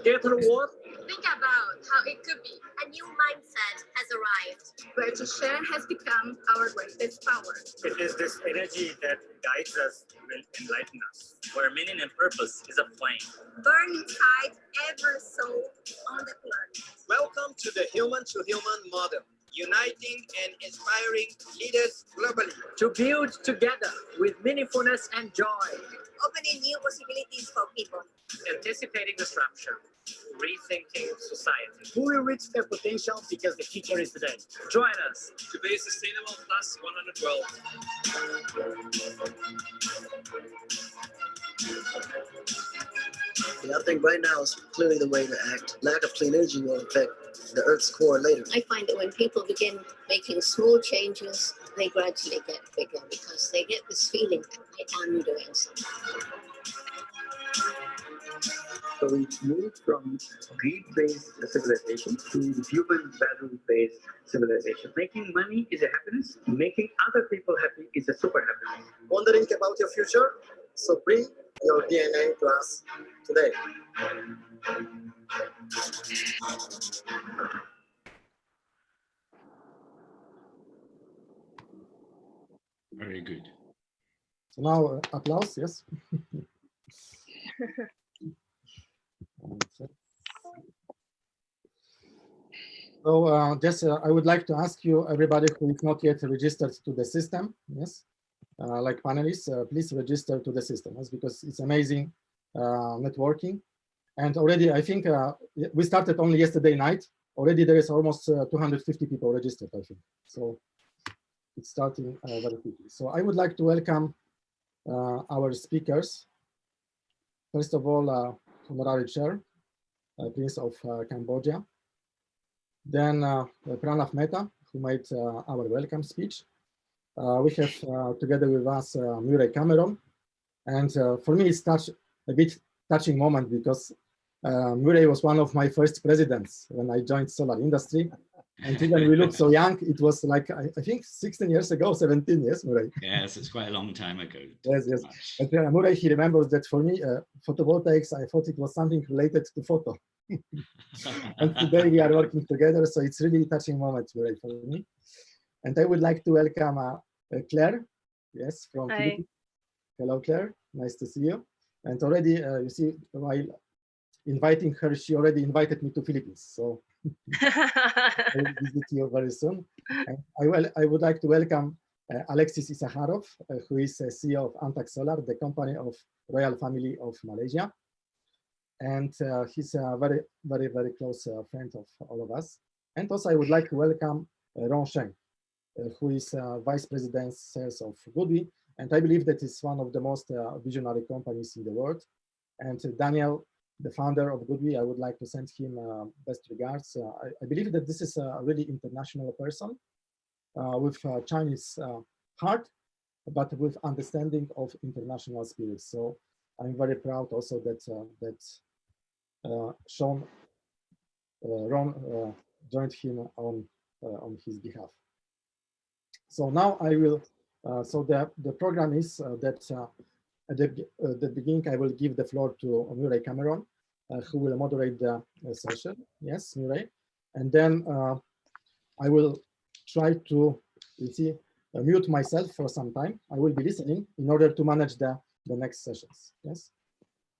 together what? Think about how it could be. A new mindset has arrived, where to share has become our greatest power. It is this energy that guides us, will enlighten us, where meaning and purpose is a flame. Burn inside every soul on the planet. Welcome to the human-to-human model, uniting and inspiring leaders globally. To build together with meaningfulness and joy. Opening new possibilities for people. Anticipating disruption, rethinking society. Who will reach their potential because the future is today. Join us to be a sustainable plus 100 world. I think right now is clearly the way to act. Lack of clean energy will affect the Earth's core later. I find that when people begin making small changes, they gradually get bigger because they get this feeling that I am doing something. So we moved from greed-based civilization to human value-based civilization. Making money is a happiness. Making other people happy is a super happiness. Wondering about your future? So bring your DNA to us today. Very good. So now applause, yes. So just I would like to ask you, everybody who is not yet registered to the system, yes, like panelists, please register to the system, yes, because it's amazing networking. And already, I think we started only yesterday night. Already there is almost 250 people registered, I think. So it's starting very quickly. So I would like to welcome our speakers. First of all, Honorary Chair, Prince of Cambodia. Then Pranav Mehta, who made our welcome speech. We have together with us Murray Cameron. And for me, it's a bit touching moment because Murray was one of my first presidents when I joined solar industry. And even we look so young, it was like, I think 16 years ago, 17 years, Murray. Yes, it's quite a long time ago. Yes, yes. But Murray, he remembers that for me, photovoltaics, I thought it was something related to photo. And today we are working together, so it's really a touching moment, Murray, for me. And I would like to welcome Claire, yes, from Philippines. Hello, Claire, nice to see you. And already, you see, while inviting her, she already invited me to Philippines, so I will visit you very soon. And I would like to welcome Alexis Isakharov, who is CEO of Antac Solar, the company of royal family of Malaysia. And he's a very, very, very close friend of all of us. And also I would like to welcome Ron Sheng, who is Vice President Sales of Goodwe. And I believe that is one of the most visionary companies in the world. And Daniel, the founder of Goodwe, I would like to send him best regards. I believe that this is a really international person with a Chinese heart, but with understanding of international spirit. So I'm very proud also that Ron joined him on his behalf. So now I will. So the program is that. At the beginning, I will give the floor to Murray Cameron, who will moderate the session. Yes, Murray. And then I will try to, mute myself for some time. I will be listening in order to manage the next sessions. Yes.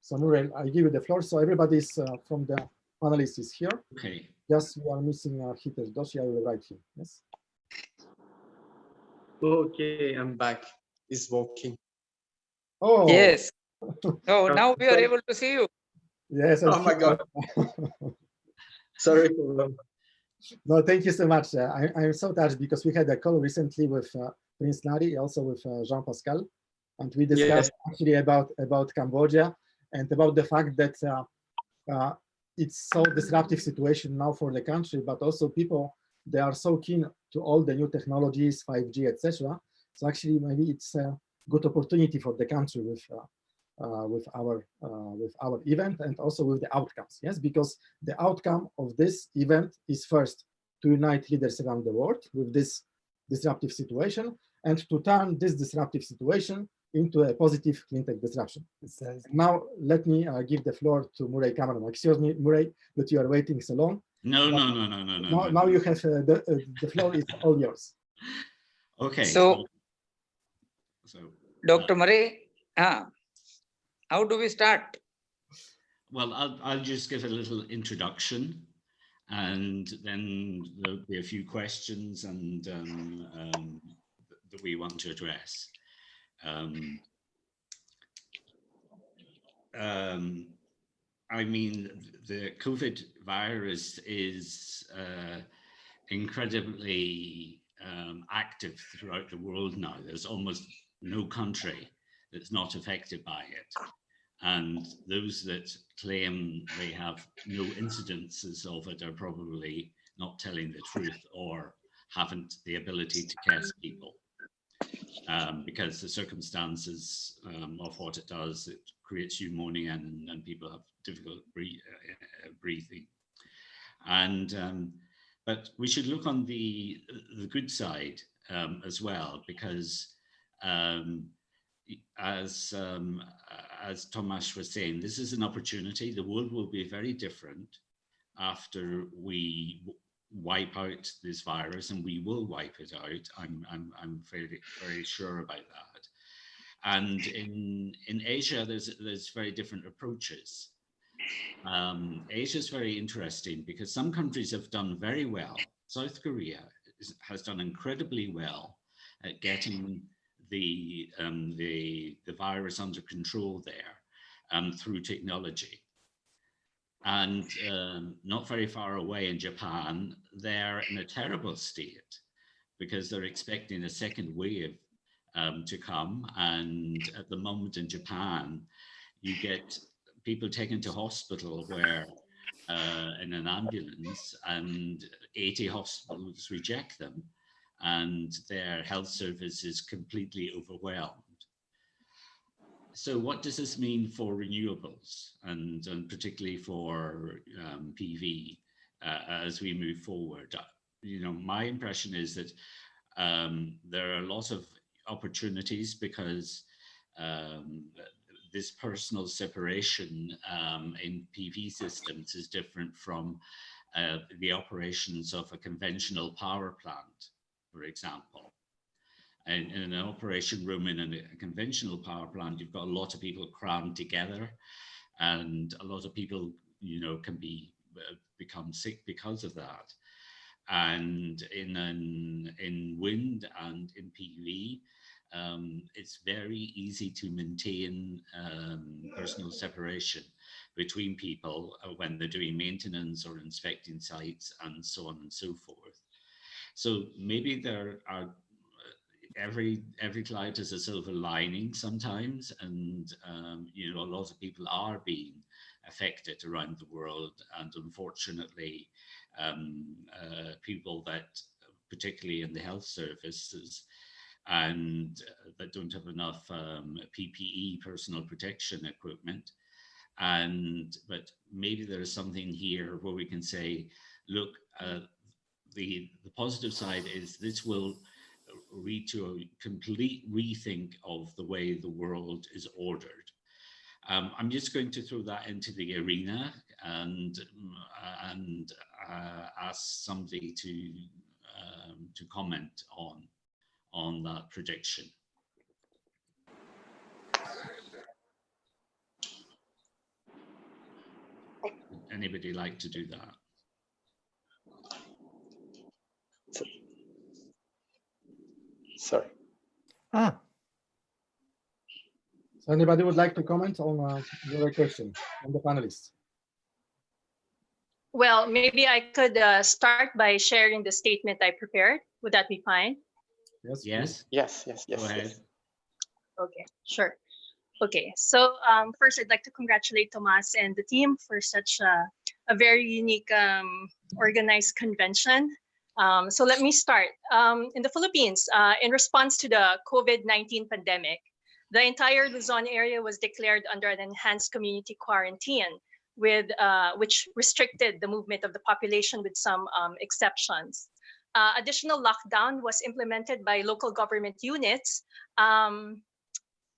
So Murray, I give you the floor. So everybody is from the panelists is here. Okay. Just we are missing Hitesh Doshi. I will write him. Yes. Okay, I'm back. It's working. Oh yes. Oh, now we are able to see you. Yes. Oh my God. Sorry. No, thank you so much. I'm so touched because we had a call recently with Prince Nari, also with Jean-Pascal, and we discussed actually about Cambodia and about the fact that it's so disruptive situation now for the country, but also people, they are so keen to all the new technologies, 5G, etc. So actually, maybe it's a good opportunity for the country with our event and also with the outcomes. Yes, because the outcome of this event is first to unite leaders around the world with this disruptive situation and to turn this disruptive situation into a positive CleanTech disruption. Now, let me give the floor to Murray Cameron. Excuse me, Murray, that you are waiting so long. No. Now you have the floor is all yours. Okay. So Dr. Murray, how do we start? Well, I'll just give a little introduction, and then there'll be a few questions and that we want to address. I mean, the COVID virus is incredibly active throughout the world now. There's almost no country that's not affected by it. And those that claim they have no incidences of it are probably not telling the truth or haven't the ability to test people. Because the circumstances of what it does, it creates pneumonia and people have difficult breathing. And but we should look on the good side as well, because as Tomasz was saying, this is an opportunity. The world will be very different after we wipe out this virus, and we will wipe it out. I'm very sure about that. And in Asia, there's very different approaches. Asia is very interesting because some countries have done very well. South Korea has done incredibly well at getting the virus under control there through technology. And not very far away in Japan, they're in a terrible state because they're expecting a second wave to come. And at the moment in Japan, you get people taken to hospital where in an ambulance, and 80 hospitals reject them, and their health service is completely overwhelmed. So what does this mean for renewables and particularly for PV as we move forward? You know, my impression is that there are a lot of opportunities because this personal separation in PV systems is different from the operations of a conventional power plant, for example. And in an operation room in a conventional power plant, you've got a lot of people crammed together, and a lot of people, you know, can become sick because of that. And in wind and in PV, it's very easy to maintain personal separation between people when they're doing maintenance or inspecting sites and so on and so forth. So maybe there are every cloud has a silver lining sometimes, and you know, a lot of people are being affected around the world, and unfortunately people that particularly in the health services and that don't have enough PPE, personal protection equipment. But maybe there is something here where we can say, look, the positive side is this will lead to a complete rethink of the way the world is ordered. I'm just going to throw that into the arena and ask somebody to comment on that prediction. Anybody like to do that? Sorry. So anybody would like to comment on your question from the panelists? Well, maybe I could start by sharing the statement I prepared. Would that be fine? Yes. Go ahead. Okay, sure. Okay, so first I'd like to congratulate Tomas and the team for such a very unique organized convention. So let me start. In the Philippines, in response to the COVID-19 pandemic, the entire Luzon area was declared under an enhanced community quarantine, which restricted the movement of the population with some exceptions. Additional lockdown was implemented by local government units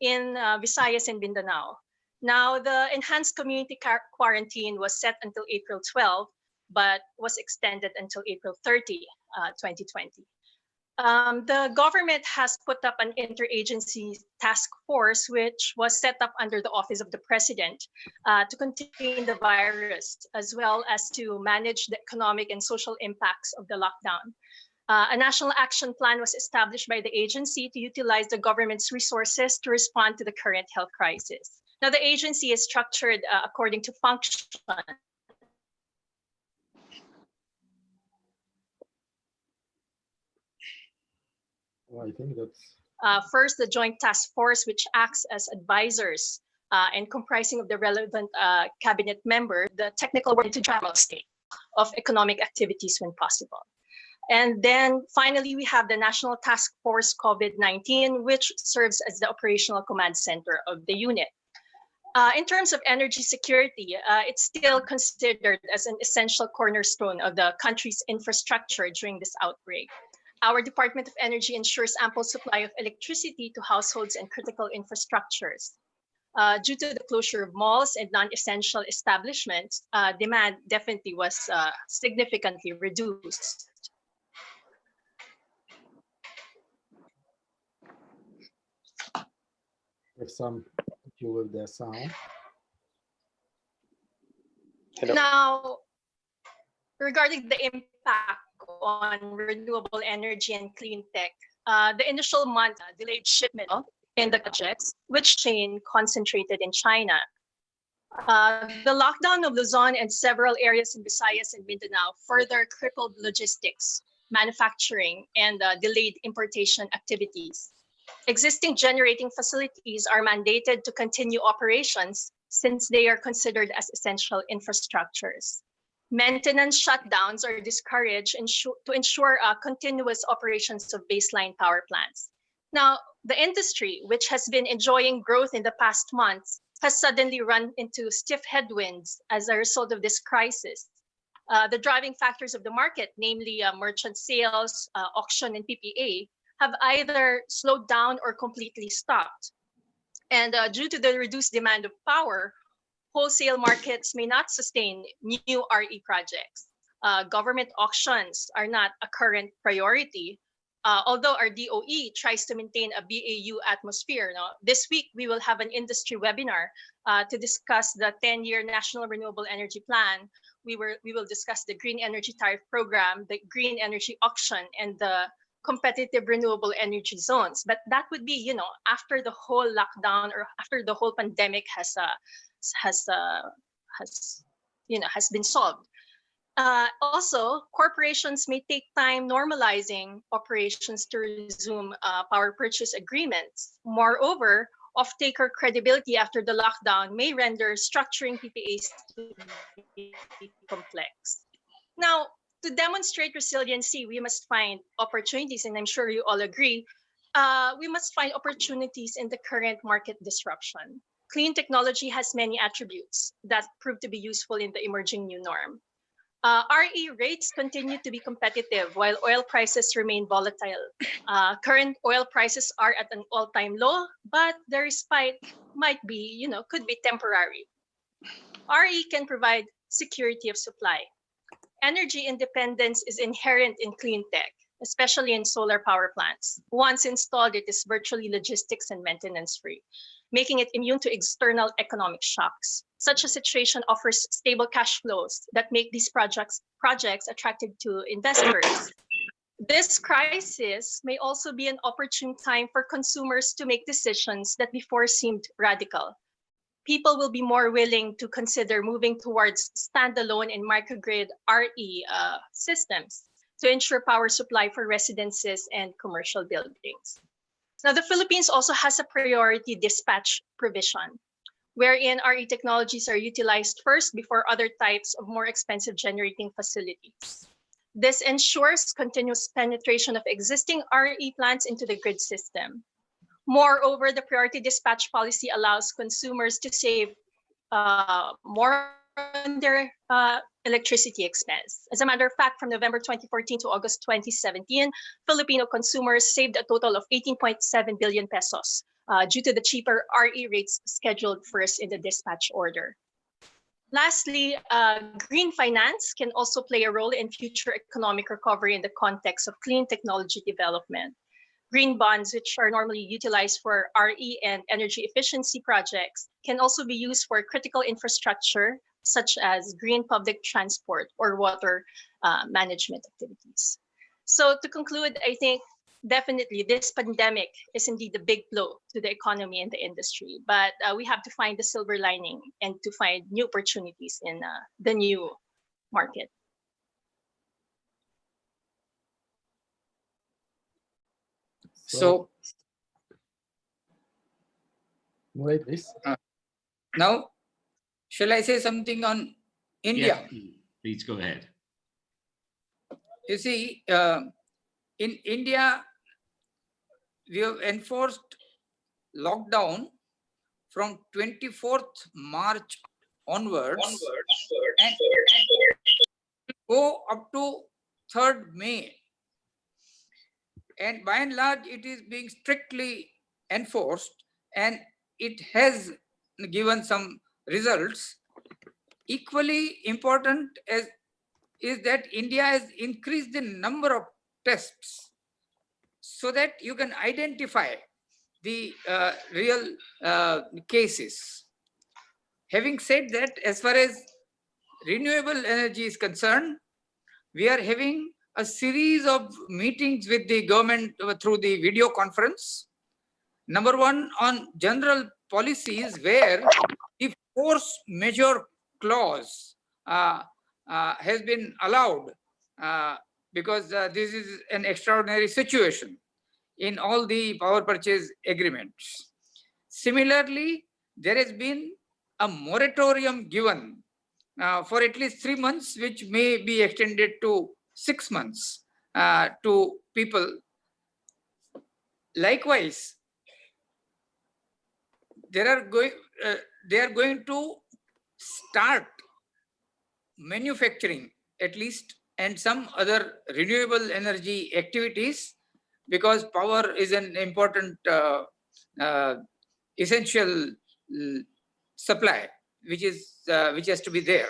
in Visayas and Mindanao. Now, the enhanced community quarantine was set until April 12, but was extended until April 30, 2020. The government has put up an interagency task force, which was set up under the Office of the President to contain the virus, as well as to manage the economic and social impacts of the lockdown. A national action plan was established by the agency to utilize the government's resources to respond to the current health crisis. Now, the agency is structured according to function. Well, I think that's First, the Joint Task Force, which acts as advisors and comprising of the relevant cabinet member, the technical work into general state of economic activities when possible. And then finally, we have the National Task Force COVID-19, which serves as the operational command center of the unit. In terms of energy security, it's still considered as an essential cornerstone of the country's infrastructure during this outbreak. Our Department of Energy ensures ample supply of electricity to households and critical infrastructures. Due to the closure of malls and non-essential establishments, demand definitely was significantly reduced. with some issue with the sound. Hello. Now, regarding the impact on renewable energy and clean tech, the initial month delayed shipment in the projects, which chain concentrated in China. The lockdown of Luzon and several areas in Visayas and Mindanao further crippled logistics, manufacturing, and delayed importation activities. Existing generating facilities are mandated to continue operations since they are considered as essential infrastructures. Maintenance shutdowns are discouraged to ensure continuous operations of baseline power plants. Now, the industry, which has been enjoying growth in the past months, has suddenly run into stiff headwinds as a result of this crisis. The driving factors of the market, namely merchant sales, auction, and PPA, have either slowed down or completely stopped. And due to the reduced demand of power, wholesale markets may not sustain new RE projects. Government auctions are not a current priority, although our DOE tries to maintain a BAU atmosphere. Now, this week, we will have an industry webinar to discuss the 10-year National Renewable Energy Plan. We will discuss the Green Energy Tariff Program, the Green Energy Auction, and the competitive renewable energy zones. But that would be, after the whole lockdown or after the whole pandemic has been solved. Also, corporations may take time normalizing operations to resume power purchase agreements. Moreover, off-taker credibility after the lockdown may render structuring PPAs to be complex. Now, to demonstrate resiliency, we must find opportunities, and I'm sure you all agree, we must find opportunities in the current market disruption. Clean technology has many attributes that prove to be useful in the emerging new norm. RE rates continue to be competitive while oil prices remain volatile. Current oil prices are at an all-time low, but the respite could be temporary. RE can provide security of supply. Energy independence is inherent in clean tech, especially in solar power plants. Once installed, it is virtually logistics and maintenance free, making it immune to external economic shocks. Such a situation offers stable cash flows that make these projects attractive to investors. This crisis may also be an opportune time for consumers to make decisions that before seemed radical. People will be more willing to consider moving towards standalone and microgrid RE systems to ensure power supply for residences and commercial buildings. Now, the Philippines also has a priority dispatch provision, wherein RE technologies are utilized first before other types of more expensive generating facilities. This ensures continuous penetration of existing RE plants into the grid system. Moreover, the priority dispatch policy allows consumers to save more on their electricity expense. As a matter of fact, from November 2014 to August 2017, Filipino consumers saved a total of 18.7 billion pesos due to the cheaper RE rates scheduled first in the dispatch order. Lastly, green finance can also play a role in future economic recovery in the context of clean technology development. Green bonds, which are normally utilized for RE and energy efficiency projects, can also be used for critical infrastructure, such as green public transport or water management activities. So to conclude, I think definitely this pandemic is indeed a big blow to the economy and the industry, but we have to find the silver lining and to find new opportunities in the new market. So, Wait, please. Now, shall I say something on India? Yes, please go ahead. You see, in India, we have enforced lockdown from 24th March onwards and go up to 3rd May. And by and large, it is being strictly enforced and it has given some results. Equally important is that India has increased the number of tests so that you can identify the real cases. Having said that, as far as renewable energy is concerned, we are having a series of meetings with the government through the video conference. Number one, on general policies where the force majeure clause has been allowed because this is an extraordinary situation in all the power purchase agreements. Similarly, there has been a moratorium given for at least 3 months, which may be extended to 6 months to people. Likewise, they are going to start manufacturing at least and some other renewable energy activities, because power is an important essential supply which has to be there.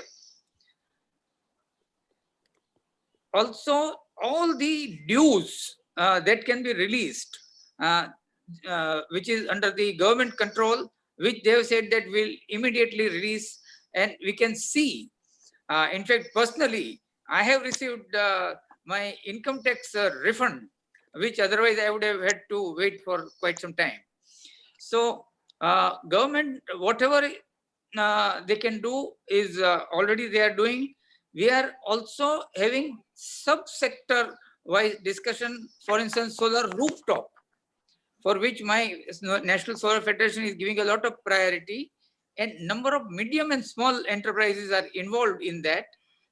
Also, all the dues that can be released, which is under the government control, which they have said that will immediately release, and we can see. In fact, personally, I have received my income tax refund, which otherwise I would have had to wait for quite some time. So, government, whatever they can do is already they are doing. We are also having sub-sector wise discussion, for instance, solar rooftop, for which my National Solar Federation is giving a lot of priority, and number of medium and small enterprises are involved in that.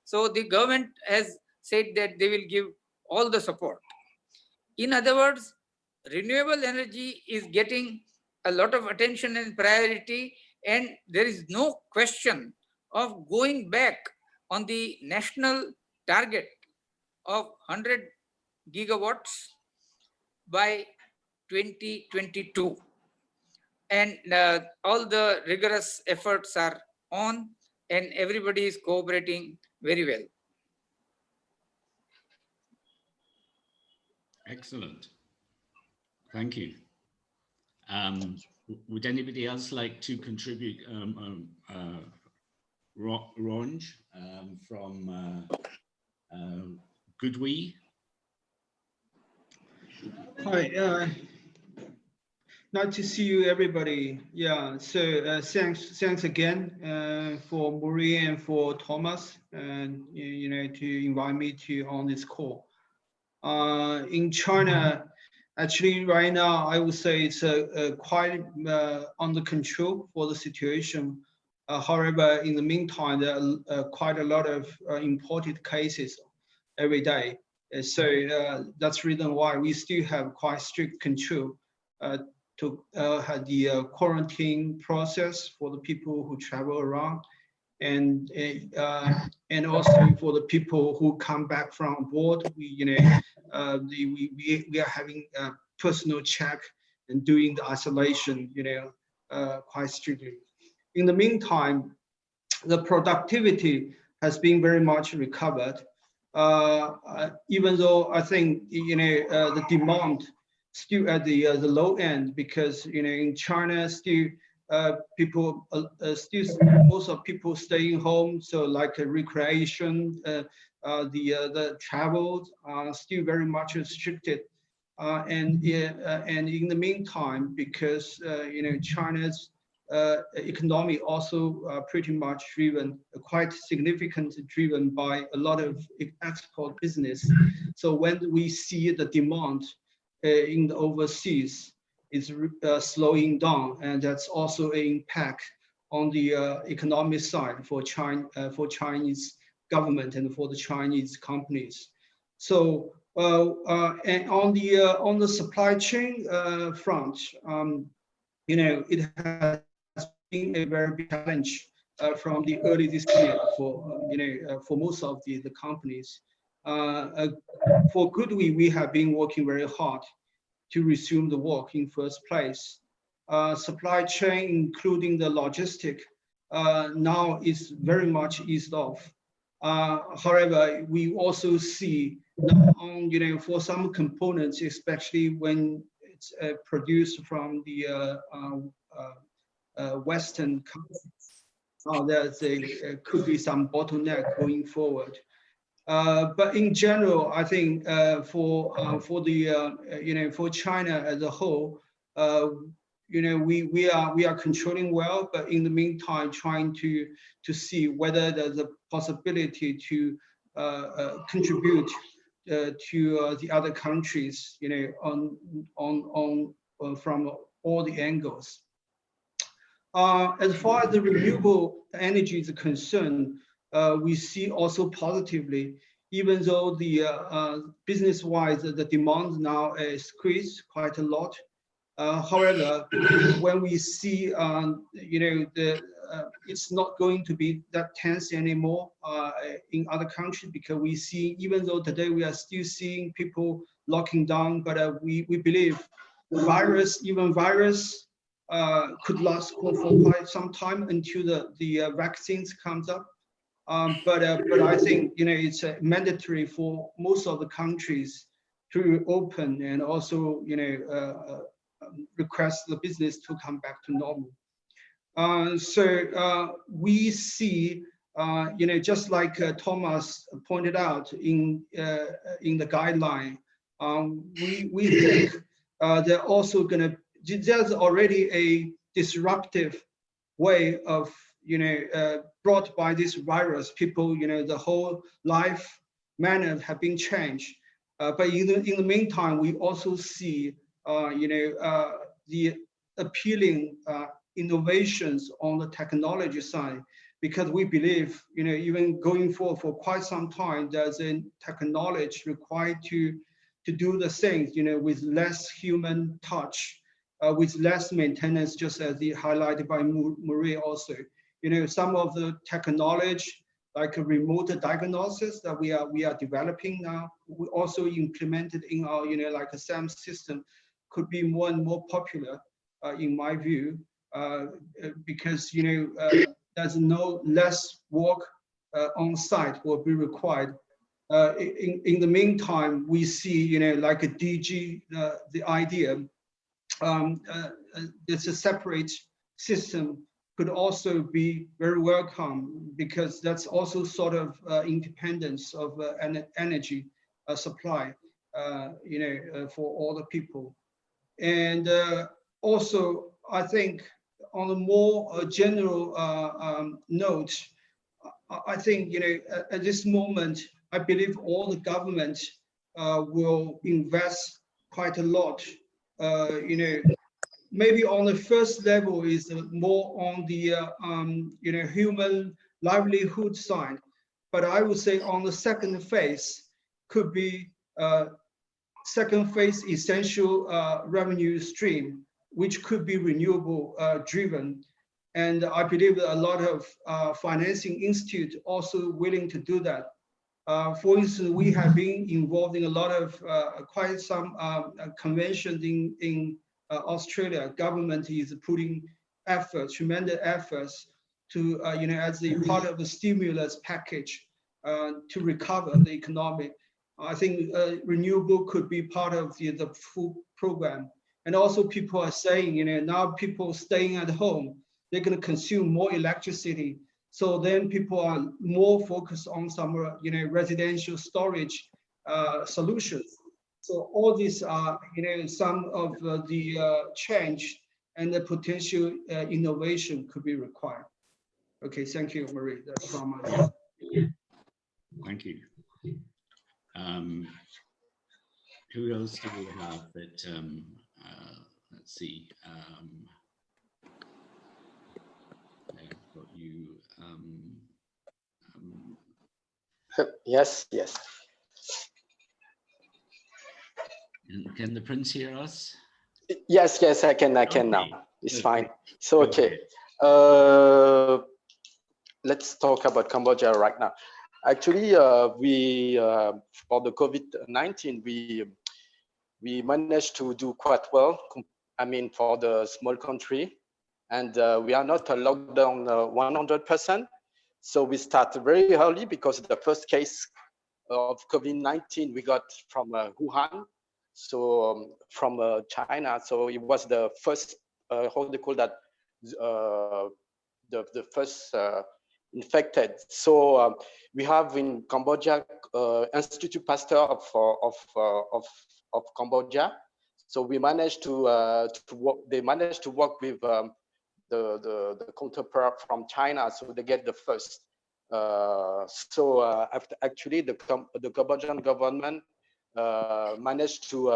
So the government has said that they will give all the support. In other words, renewable energy is getting a lot of attention and priority, and there is no question of going back on the national target of 100 gigawatts by 2022. And all the rigorous efforts are on, and everybody is cooperating very well. Excellent. Thank you. Would anybody else like to contribute? Ronj from Goodwe. Hi, nice to see you, everybody. Yeah, so thanks again for Marie and for Thomas, and to invite me to on this call. In China, actually, right now I would say it's quite under control for the situation. However, in the meantime, there are quite a lot of imported cases every day. So that's the reason why we still have quite strict control to have the quarantine process for the people who travel around, and also for the people who come back from abroad. We are having a personal check and doing the isolation, quite strictly. In the meantime, the productivity has been very much recovered, even though I think the demand still at the low end, because in China still people still most of people staying home, so like recreation, the travel are still very much restricted, and in the meantime, because China's economy also pretty much driven, quite significantly driven by a lot of export business. So when we see the demand in the overseas is slowing down, and that's also an impact on the economic side for Chinese government and for the Chinese companies. So and on the supply chain front, it has been a very big challenge from the early this year for most of the companies. For Goodwe, we have been working very hard to resume the work in first place. Supply chain, including the logistic, now is very much eased off. However, we also see on, for some components, especially when it's produced from the Western countries, could be some bottleneck going forward. But in general, I think for the for China as a whole, we are controlling well, but in the meantime, trying to see whether there's a possibility to contribute to the other countries, from all the angles. As far as the renewable energy is concerned, we see also positively, even though the business-wise, the demand now is squeezed quite a lot. However, when we see, it's not going to be that tense anymore in other countries, because we see, even though today we are still seeing people locking down, but we believe the virus could last for quite some time until the vaccines comes up. But I think it's mandatory for most of the countries to open and also request the business to come back to normal. So we see, just like Thomas pointed out in the guideline, we think they're also gonna. There's already a disruptive way of brought by this virus. People, the whole life manner have been changed. But in the meantime, we also see the appealing innovations on the technology side, because we believe, even going forward for quite some time, there's a technology required to do the things, with less human touch, with less maintenance, just as highlighted by Marie also. Some of the technology, like a remote diagnosis that we are developing now, we also implemented in our, like a SAM system, could be more and more popular, in my view, because there's no less work on site will be required. In the meantime, we see, like a DG, the idea, it's a separate system could also be very welcome, because that's also sort of independence of energy supply, for all the people. And also, I think on a more general note, I think, at this moment, I believe all the government will invest quite a lot. Maybe on the first level is more on the human livelihood side, but I would say on the second phase could be second phase essential revenue stream, which could be renewable driven. And I believe that a lot of financing institutes also willing to do that. For instance, we have been involved in a lot of quite some conventions in Australia government is putting tremendous efforts to, as a part of the stimulus package to recover the economy. I think renewable could be part of the full program. And also people are saying, now people staying at home, they're going to consume more electricity. So then people are more focused on some, residential storage solutions. So all these are, some of the change and the potential innovation could be required. Okay, thank you, Marie. That's from my. Thank you. Who else do we have that, let's see, I've got you. Yes. Can the Prince hear us? Yes, I can Okay. now. It's Okay. fine. So, okay. Let's talk about Cambodia right now. Actually, we for the COVID-19, we managed to do quite well. I mean, for the small country, and we are not a lockdown 100%. So we started very early because the first case of COVID-19 we got from Wuhan, so from China. So it was the first, how they call that, the first infected. So we have in Cambodia Institute Pasteur of Cambodia. So we managed to work. They managed to work with the counterpart from China, so they get the first. Actually, the Cambodian government managed to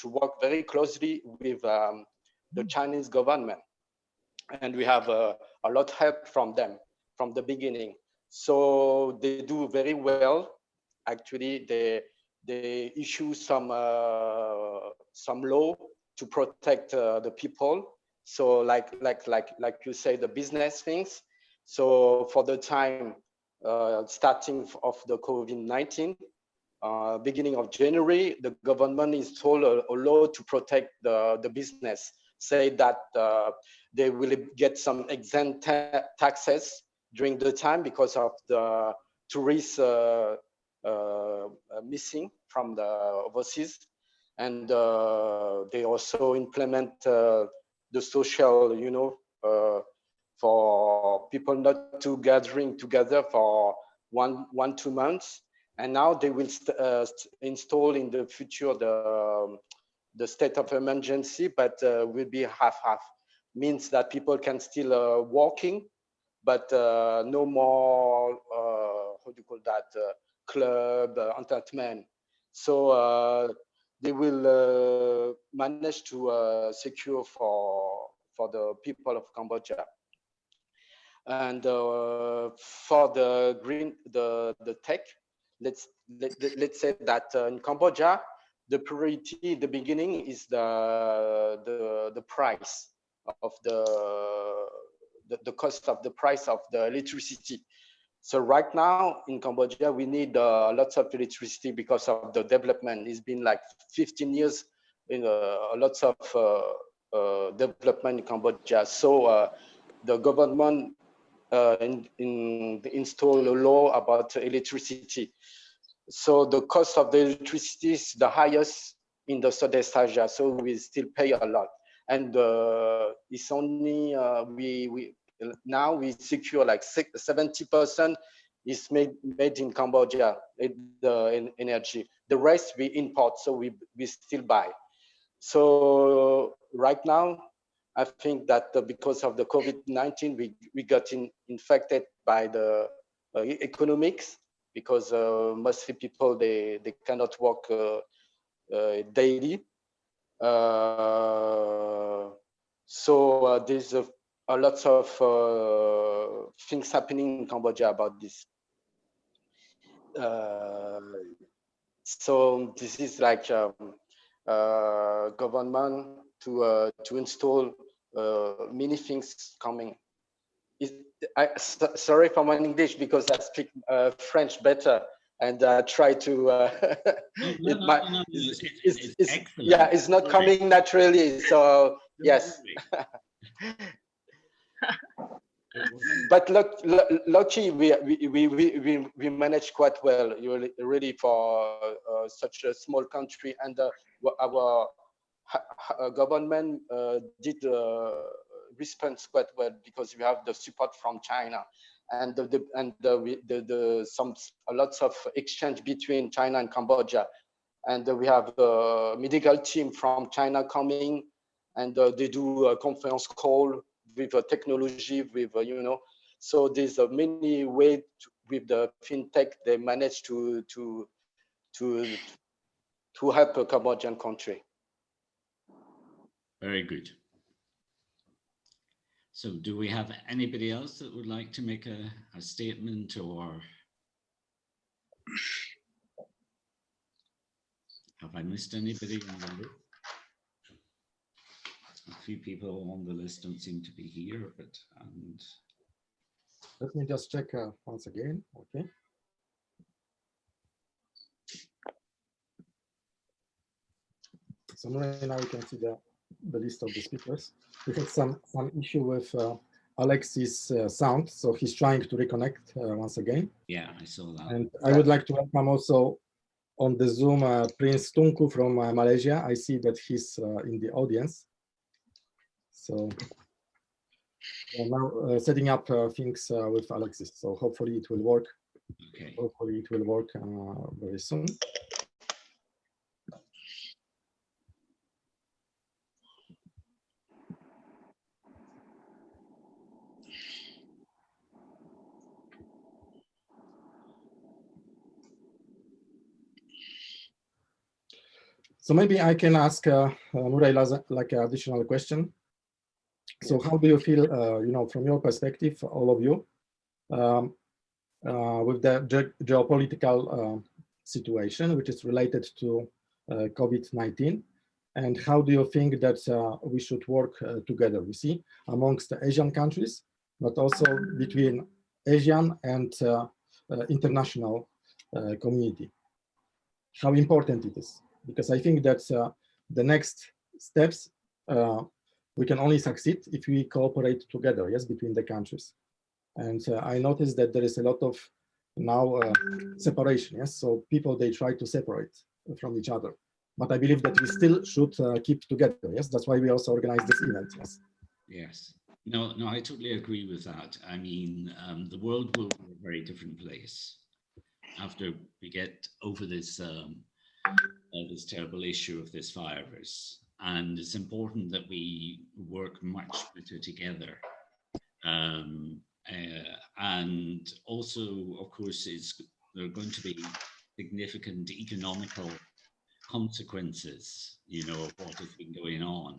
work very closely with the Chinese government, and we have a lot of help from them from the beginning. So they do very well. Actually, they issue some law to protect the people. So like you say, the business things. So for the time starting of the COVID-19, beginning of January, the government is told a law to protect the business, say that they will get some exempt taxes during the time because of the tourists missing from the overseas. And they also implement the social, for people not to gathering together for 1-2 months. And now they will install in the future the state of emergency, but will be half-half. Means that people can still walking, but no more, how do you call that, club, entertainment. So they will manage to secure for the people of Cambodia. And for the tech, let's say that in Cambodia, the priority in the beginning is the price of the cost of the price of the electricity. So right now in Cambodia, we need lots of electricity because of the development. It's been like 15 years in lots of development in Cambodia. So the government install a law about electricity. So the cost of the electricity is the highest in the Southeast Asia. So we still pay a lot. And it's only, now we secure like 70% is made in Cambodia, the energy. The rest we import, so we still buy. So right now, I think that because of the COVID-19, we got infected by the economics, because mostly people, they cannot work daily. So there's a lot of things happening in Cambodia about this. So this is like government to install many things coming. Sorry for my English because I speak French better. and try to. Excellent. Yeah, it's not coming naturally. So yes. But lucky we managed quite well, really for such a small country, and our government did respond quite well because we have the support from China, and lots of exchange between China and Cambodia, and we have a medical team from China coming, and they do a conference call with technology, with so there's many ways with the fintech they manage to help a Cambodian country. Very good. So do we have anybody else that would like to make a statement, or have I missed anybody on the list? A few people on the list don't seem to be here, but let me just check once again. Okay. So now you can see the list of the speakers. We had some issue with Alex's sound, so he's trying to reconnect once again. Yeah, I saw that. And I would like to welcome also on the Zoom Prince Tunku from Malaysia. I see that he's in the audience. So now setting up things with Alexis. So hopefully it will work. Okay. Hopefully it will work very soon. So maybe I can ask Nuray like an additional question. So how do you feel, from your perspective, all of you, with the geopolitical situation, which is related to COVID-19, and how do you think that we should work together? We see amongst the Asian countries, but also between Asian and international community. How important it is, because I think that the next steps we can only succeed if we cooperate together, yes, between the countries. And I noticed that there is a lot of now separation, yes. So people, they try to separate from each other, but I believe that we still should keep together, yes. That's why we also organize this event, yes. Yes. No, I totally agree with that. I mean, the world will be a very different place after we get over this this terrible issue of this virus, and it's important that we work much better together. And also, of course, there are going to be significant economical consequences, of what has been going on.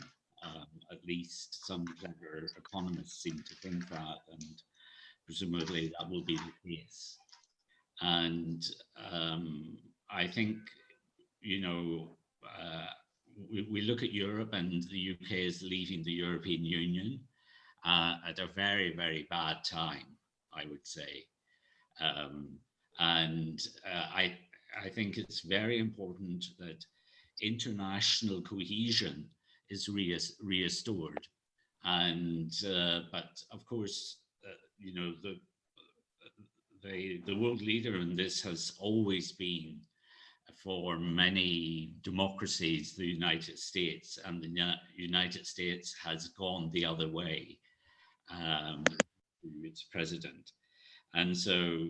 At least some clever economists seem to think that, and presumably that will be the case. And I think, we look at Europe, and the UK is leaving the European Union at a very, very bad time, I would say. And I think it's very important that international cohesion is restored. And but of course, the world leader in this has always been, for many democracies, the United States, and the United States has gone the other way to its president. And so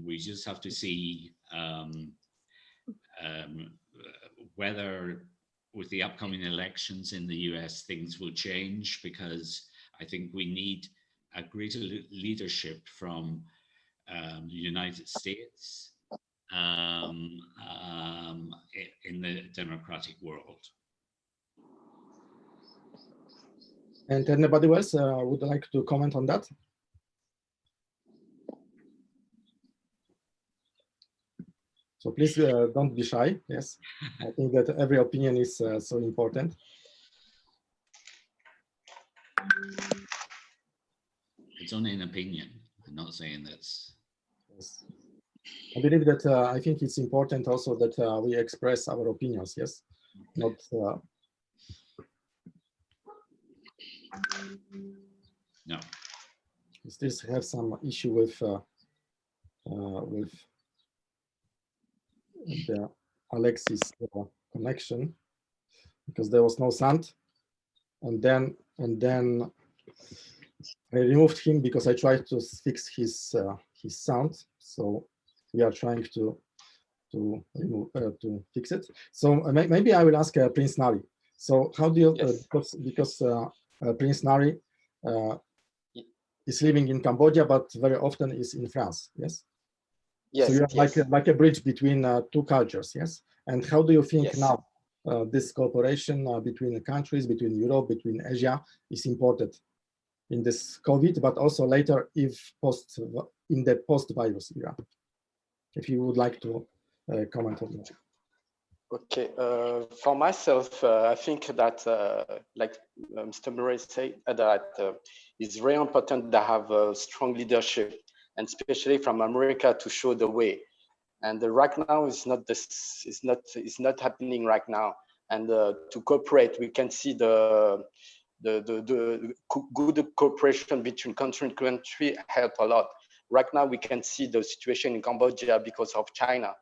we just have to see whether with the upcoming elections in the US things will change, because I think we need a greater leadership from the United States in the democratic world. And anybody else would like to comment on that? So please don't be shy. Yes, I think that every opinion is so important. It's only an opinion. I'm not saying that's. Yes. I believe that I think it's important also that we express our opinions. Yes, not. No. We still have some issue with the Alexis connection because there was no sound, and then I removed him because I tried to fix his sound. So we are trying to remove to fix it. So maybe I will ask Prince Nari. So how do you because Prince Nari is living in Cambodia, but very often is in France. Yes. Yes. So you're like a bridge between two cultures. Yes. And how do you think now this cooperation between the countries, between Europe, between Asia, is important in this COVID, but also later if in the post-virus era? If you would like to comment on that. Okay, for myself, I think that, like Mr. Murray said, that it's very important to have a strong leadership, and especially from America to show the way. And right now, it's not happening right now. And to cooperate, we can see the good cooperation between country and country help a lot. Right now, we can see the situation in Cambodia because of China.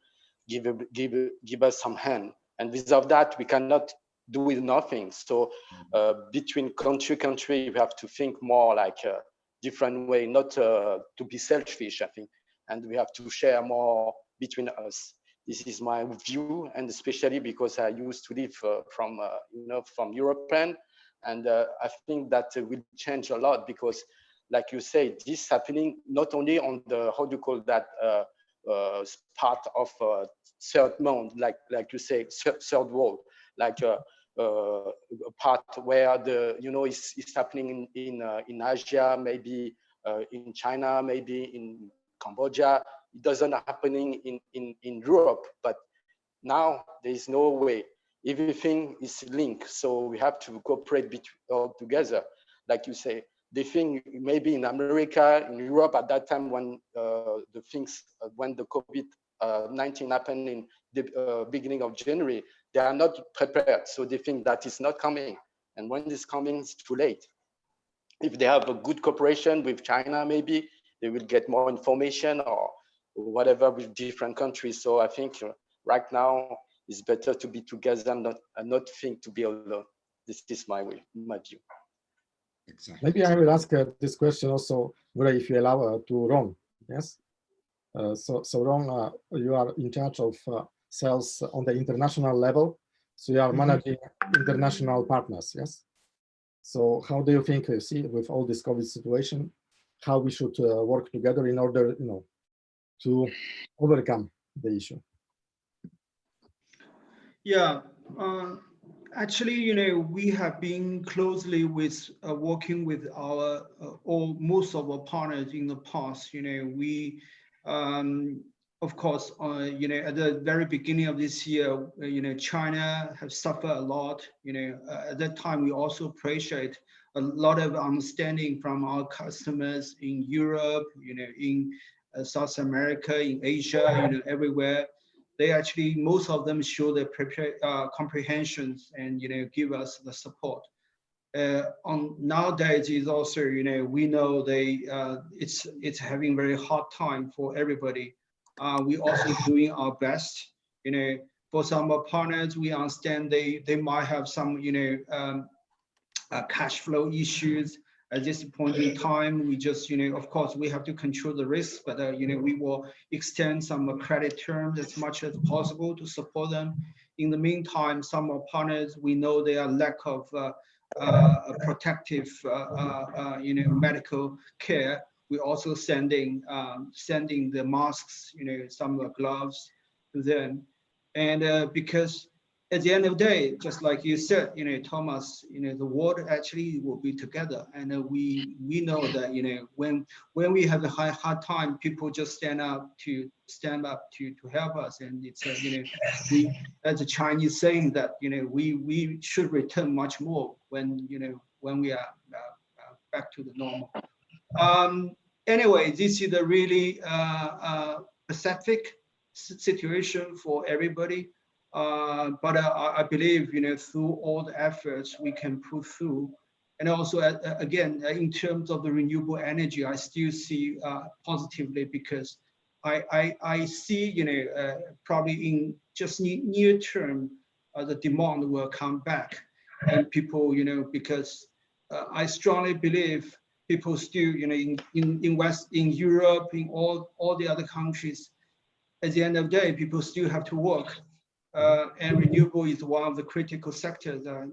Give us some hand, and without that we cannot do nothing. So between country we have to think more like a different way, not to be selfish, I think, and we have to share more between us. This is my view, and especially because I used to live from Europe, and I think that will change a lot because, like you say, this is happening not only on the, how do you call that, part of third world, like you say, third world, like a part where the is happening in Asia, maybe in China, maybe in Cambodia. It doesn't happening in Europe, but now there is no way. Everything is linked, so we have to cooperate all together, like you say. The thing maybe in America, in Europe at that time when when the COVID-19 happened in the beginning of January, they are not prepared. So they think that it's not coming. And when it's coming, it's too late. If they have a good cooperation with China, maybe they will get more information or whatever with different countries. So I think right now it's better to be together and not think to be alone. This is my view. Exactly. Maybe I will ask this question also, Murray, if you allow, to Ron. Yes. So Ron, you are in charge of sales on the international level. So you are managing international partners. Yes. So how do you think, see, with all this COVID situation, how we should work together in order, to overcome the issue? Yeah. Actually, we have been closely working with our most of our partners in the past. We, of course, at the very beginning of this year, China have suffered a lot. At that time, we also appreciate a lot of understanding from our customers in Europe, in South America, in Asia, everywhere. They actually, most of them show their comprehensions and give us the support. On nowadays is also we know it's having very hard time for everybody. We also doing our best. For some partners, we understand they might have some cash flow issues. At this point in time, we just, of course, we have to control the risk, but, we will extend some credit terms as much as possible to support them. In the meantime, some of partners, we know they are lack of protective, medical care. We're also sending the masks, some gloves to them. And because at the end of the day, just like you said, Thomas, the world actually will be together, and we know that when we have a hard time, people just stand up to help us, and it's we, as a Chinese saying that we should return much more when we are back to the normal. Anyway, this is a really specific situation for everybody. But I believe, through all the efforts we can put through. And also, again, in terms of the renewable energy, I still see positively, because I see, probably in just near term, the demand will come back, and people, because I strongly believe people still, in Europe, in all the other countries, at the end of the day, people still have to work, and renewable is one of the critical sectors that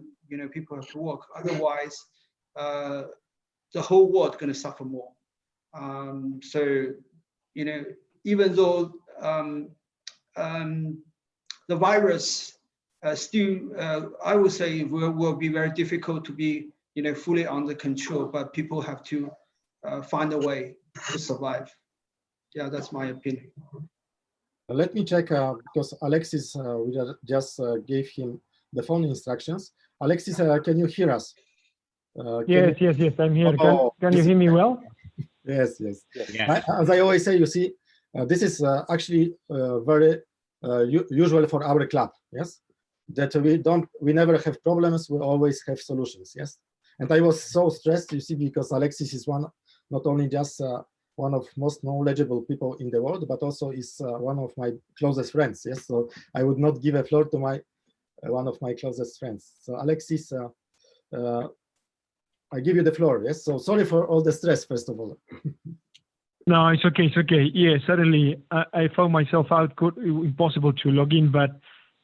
people have to work. Otherwise, the whole world going to suffer more. So, even though the virus still, I would say, will be very difficult to be, fully under control, but people have to find a way to survive. Yeah, that's my opinion. Let me check, because Alexis, we just gave him the phone instructions. Alexis, can you hear us? Yes, I'm here. Can you hear me well? Yes. As I always say, you see, this is actually very usual for our club. Yes, that we never have problems. We always have solutions. Yes, and I was so stressed, you see, because Alexis is not only just one of most knowledgeable people in the world, but also is one of my closest friends. Yes, so I would not give a floor to one of my closest friends. So Alexis, I give you the floor. Yes, so sorry for all the stress, first of all. No, it's okay. Yeah, suddenly I found myself impossible to log in, but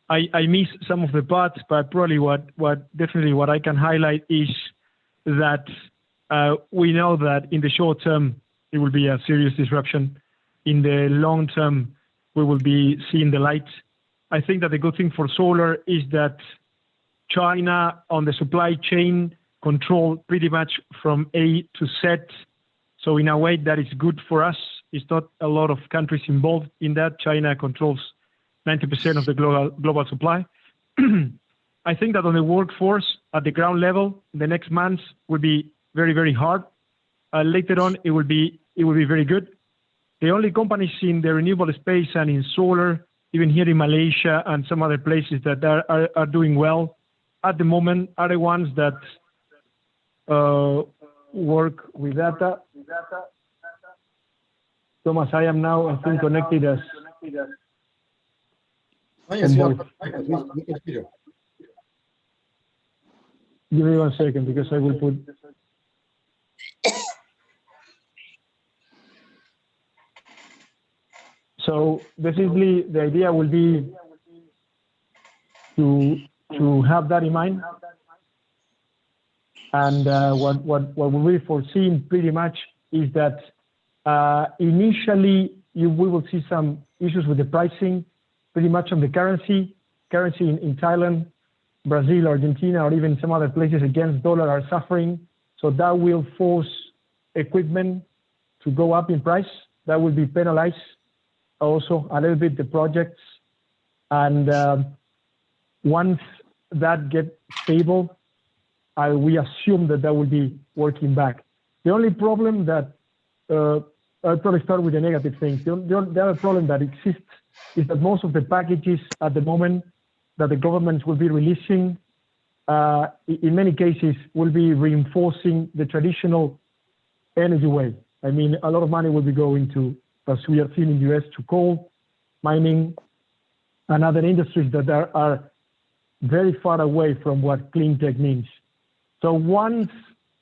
I missed some of the parts. But probably definitely what I can highlight is that we know that in the short term it will be a serious disruption. In the long term, we will be seeing the light. I think that the good thing for solar is that China on the supply chain control pretty much from A to Z. So in a way that is good for us. It's not a lot of countries involved in that. China controls 90% of the global supply. I think that on the workforce at the ground level, the next months will be very, very hard. Later on, it will be very good. The only companies in the renewable space and in solar, even here in Malaysia and some other places that are doing well at the moment, are the ones that work with data. Thomas, I am now, I think, connected as. Oh, yes, you are connected. We can hear you. Give me 1 second, because I will put. So basically, the idea will be to have that in mind. And what we foreseen pretty much is that initially we will see some issues with the pricing, pretty much on the currency in Thailand, Brazil, Argentina, or even some other places against dollar are suffering. So that will force equipment to go up in price. That will be penalized also a little bit the projects. And once that gets stable, we assume that will be working back. The only problem that I'll probably start with the negative things. The other problem that exists is that most of the packages at the moment that the governments will be releasing, in many cases, will be reinforcing the traditional energy way. I mean, a lot of money will be going to, as we have seen in the US, to coal, mining, and other industries that are very far away from what clean tech means. So once,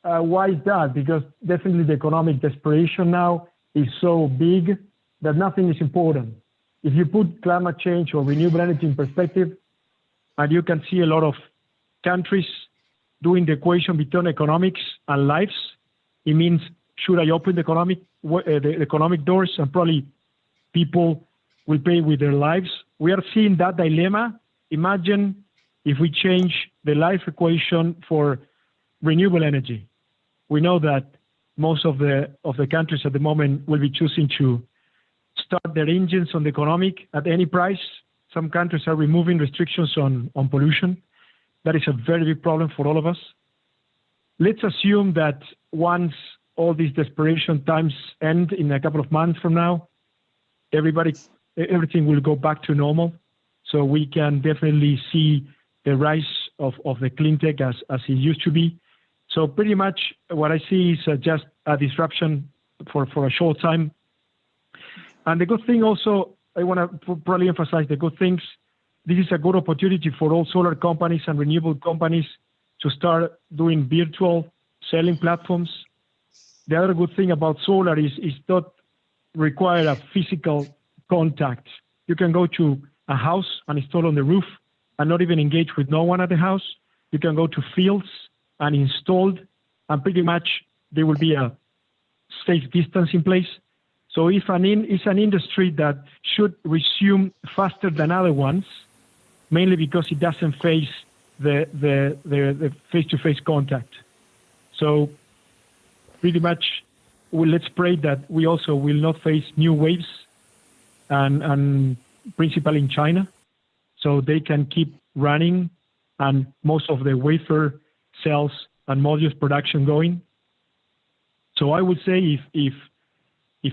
why is that? Because definitely the economic desperation now is so big that nothing is important. If you put climate change or renewable energy in perspective, and you can see a lot of countries doing the equation between economics and lives, it means, should I open the economic doors, and probably people will pay with their lives. We are seeing that dilemma. Imagine if we change the life equation for renewable energy. We know that most of the countries at the moment will be choosing to start their engines on the economic at any price. Some countries are removing restrictions on pollution. That is a very big problem for all of us. Let's assume that once all these desperation times end in a couple of months from now, everything will go back to normal. So we can definitely see the rise of the CleanTech as it used to be. So pretty much what I see is just a disruption for a short time. And the good thing also, I want to probably emphasize the good things. This is a good opportunity for all solar companies and renewable companies to start doing virtual selling platforms. The other good thing about solar is not require a physical contact. You can go to a house and install on the roof and not even engage with no one at the house. You can go to fields and install, and pretty much there will be a safe distance in place. So it's an industry that should resume faster than other ones, mainly because it doesn't face the face-to-face contact. So pretty much, let's pray that we also will not face new waves, and principally in China, so they can keep running and most of the wafer cells and modules production going. So I would say if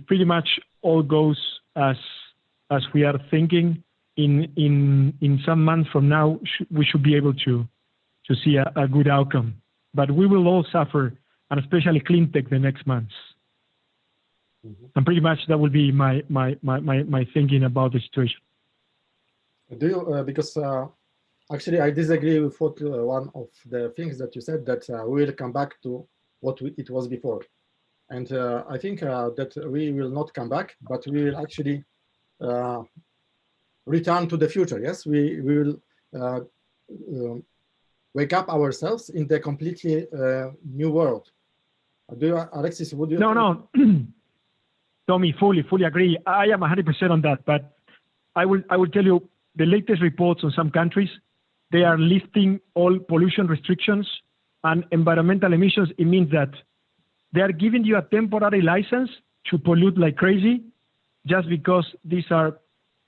pretty much all goes as we are thinking, in some months from now, we should be able to see a good outcome. But we will all suffer, and especially CleanTech, the next months. Mm-hmm. And pretty much that will be my thinking about the situation. Do you, because actually I disagree with what one of the things that you said, that we will come back to what it was before. And I think that we will not come back, but we will actually return to the future. Yes, we will wake up ourselves in the completely new world. Do you, Alexis, would you? No. Tommy, fully agree. I am 100% on that, but I will tell you the latest reports on some countries, they are lifting all pollution restrictions and environmental emissions. It means that they are giving you a temporary license to pollute like crazy, just because these are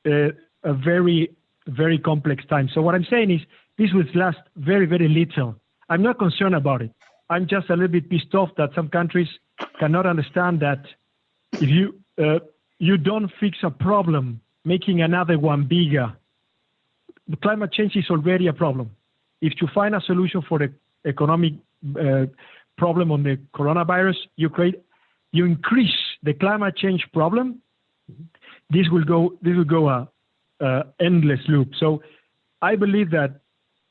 a very, very complex time. So what I'm saying is this will last very, very little. I'm not concerned about it. I'm just a little bit pissed off that some countries cannot understand that if you don't fix a problem, making another one bigger. The climate change is already a problem. If you find a solution for the economic problem on the coronavirus, you increase the climate change problem. This will go a endless loop. So I believe that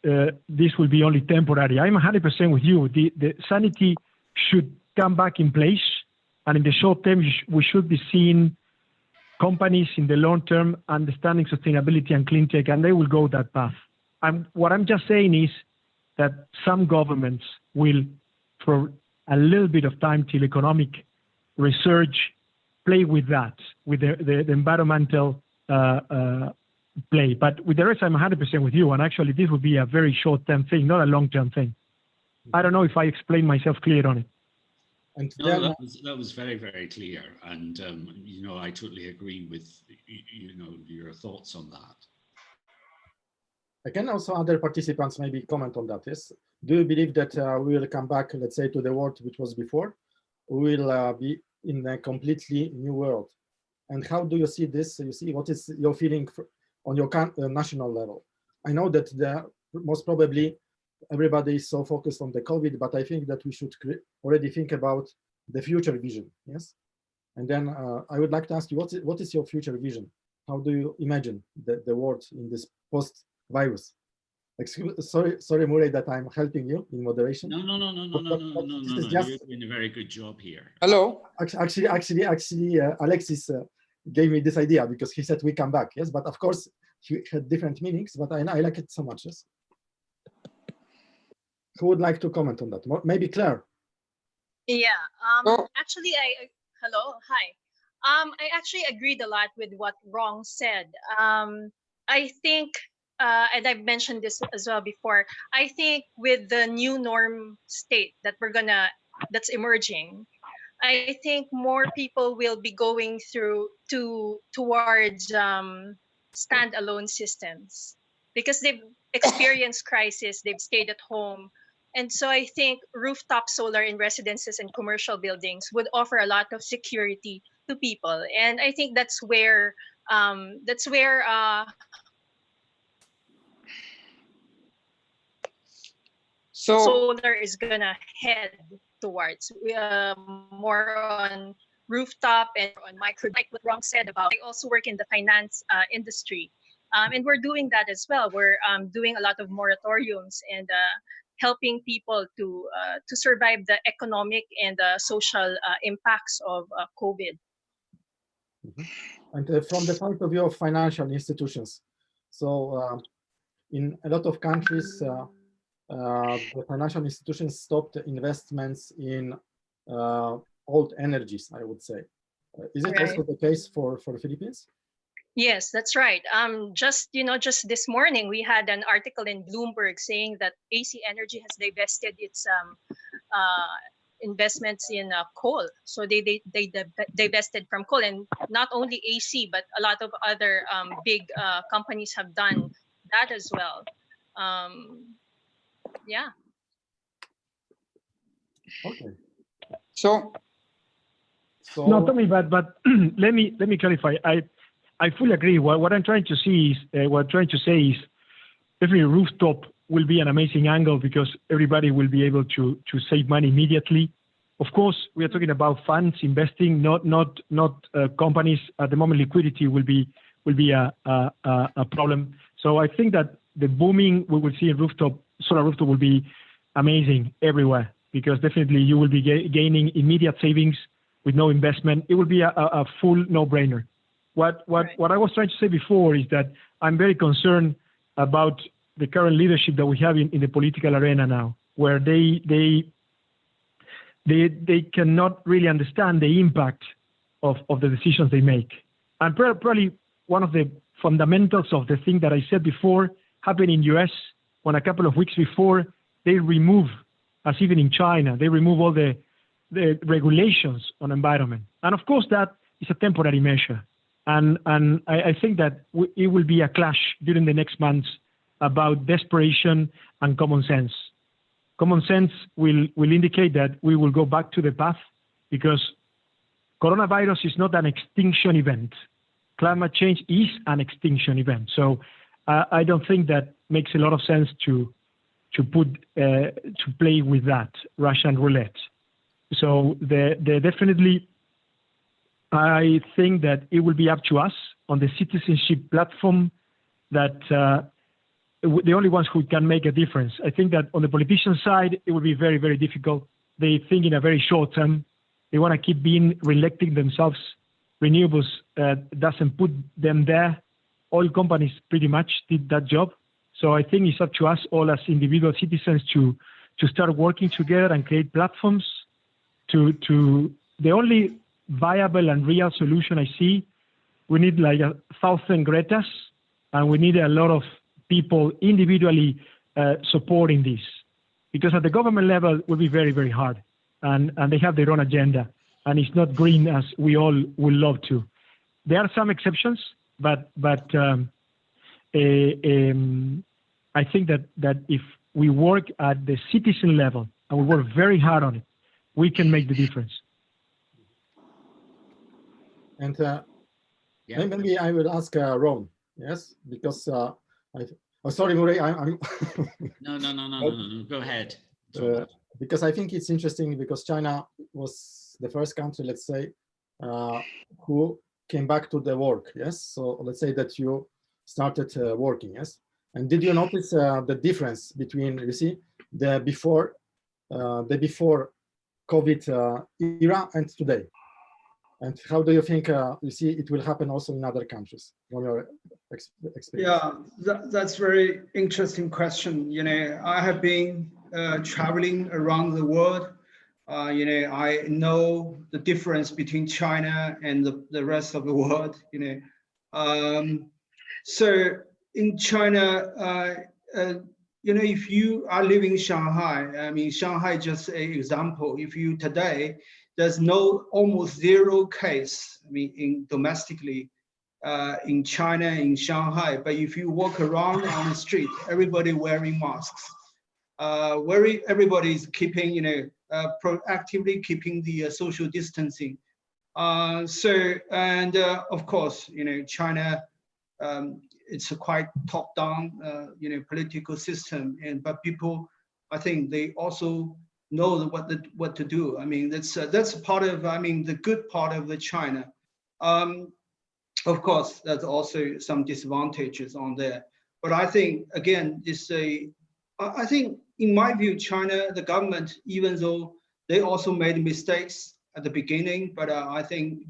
this will be only temporary. I'm 100% with you. The sanity should come back in place, and in the short term, we should be seeing companies in the long term understanding sustainability and clean tech, and they will go that path. What I'm just saying is that some governments will, for a little bit of time till economic research, play with that, with the environmental play. But with the rest, I'm 100% with you, and actually this will be a very short-term thing, not a long-term thing. I don't know if I explained myself clear on it. And no, that was very, very clear, and I totally agree with your thoughts on that. Again, also other participants maybe comment on that. Yes, do you believe that we will come back, let's say, to the world which was before? We will be in a completely new world. And how do you see this? You see, what is your feeling on your national level? I know that most probably everybody is so focused on the COVID, but I think that we should already think about the future vision. Yes. And then I would like to ask you, what is your future vision? How do you imagine the world in this post-virus? Sorry, Murray, that I'm helping you in moderation. No. You're doing a very good job here. Hello. Actually, Alexis gave me this idea because he said we come back. Yes, but of course he had different meanings. But I like it so much. Yes. Who would like to comment on that? Maybe Claire. Yeah. Actually, hello, hi. I actually agreed a lot with what Rong said. I think, and I've mentioned this as well before, I think with the new norm state that's emerging, I think more people will be going towards standalone systems, because they've experienced crisis, they've stayed at home. And so I think rooftop solar in residences and commercial buildings would offer a lot of security to people, and I think that's where solar is gonna head towards, more on rooftop and on micro, like what Ron said about. I also work in the finance industry, and we're doing that as well. We're doing a lot of moratoriums and helping people to survive the economic and social impacts of COVID. And from the point of view of financial institutions, so in a lot of countries, the financial institutions stopped investments in old energies, I would say. Is it also the case for the Philippines? Yes, that's right. Just this morning we had an article in Bloomberg saying that AC Energy has divested its investments in coal. So they divested from coal, and not only AC, but a lot of other big companies have done that as well. Yeah. Okay. So no, Tommy, but let me clarify. I fully agree. What I'm trying to see is definitely rooftop will be an amazing angle because everybody will be able to save money immediately. Of course, we are talking about funds investing, not companies. At the moment, liquidity will be a problem. So I think that the booming we will see in solar rooftop will be amazing everywhere because definitely you will be gaining immediate savings with no investment. It will be a full no-brainer. What I was trying to say before is that I'm very concerned about the current leadership that we have in the political arena now, where they cannot really understand the impact of the decisions they make. And probably one of the fundamentals of the thing that I said before happened in US when a couple of weeks before they remove, as even in China, they remove all the regulations on environment. And of course that is a temporary measure. And I think that it will be a clash during the next months about desperation and common sense. Common sense will indicate that we will go back to the path because coronavirus is not an extinction event. Climate change is an extinction event. So I don't think that makes a lot of sense to play with that Russian roulette. So definitely, I think that it will be up to us on the citizenship platform that the only ones who can make a difference. I think that on the politician side, it will be very, very difficult. They think in a very short term. They want to keep re-electing themselves. Renewables doesn't put them there. Oil companies pretty much did that job. So I think it's up to us all as individual citizens to start working together and create platforms the only viable and real solution I see, we need like 1,000 Gretas, and we need a lot of people individually supporting this. Because at the government level, it will be very, very hard. And they have their own agenda. And it's not green as we all would love to. There are some exceptions, but I think that if we work at the citizen level, and we work very hard on it, we can make the difference. And maybe I will ask Ron, yes, because sorry, Murray, I'm No, go ahead. Because I think it's interesting because China was the first country, let's say, who came back to the work, yes? So let's say that you started working, yes? And did you notice the difference between, you see, the before COVID era and today? And how do you think, you see, it will happen also in other countries from your experience? Yeah, that's very interesting question. You know, I have been traveling around the world. You know, I know the difference between China and the rest of the world, you know. So in China, you know, if you are living in Shanghai, I mean, Shanghai just an example. If you today, there's almost zero case, I mean, domestically in China, in Shanghai. But if you walk around on the street, everybody wearing masks. Everybody is keeping, you know, proactively keeping the social distancing. Of course, China, it's a quite top-down, political system, but people, I think they also know what to do. I mean, that's part of, the good part of the China. Of course, there's also some disadvantages on there. But I think, again, I think in my view, China, the government, even though they also made mistakes at the beginning, but I think,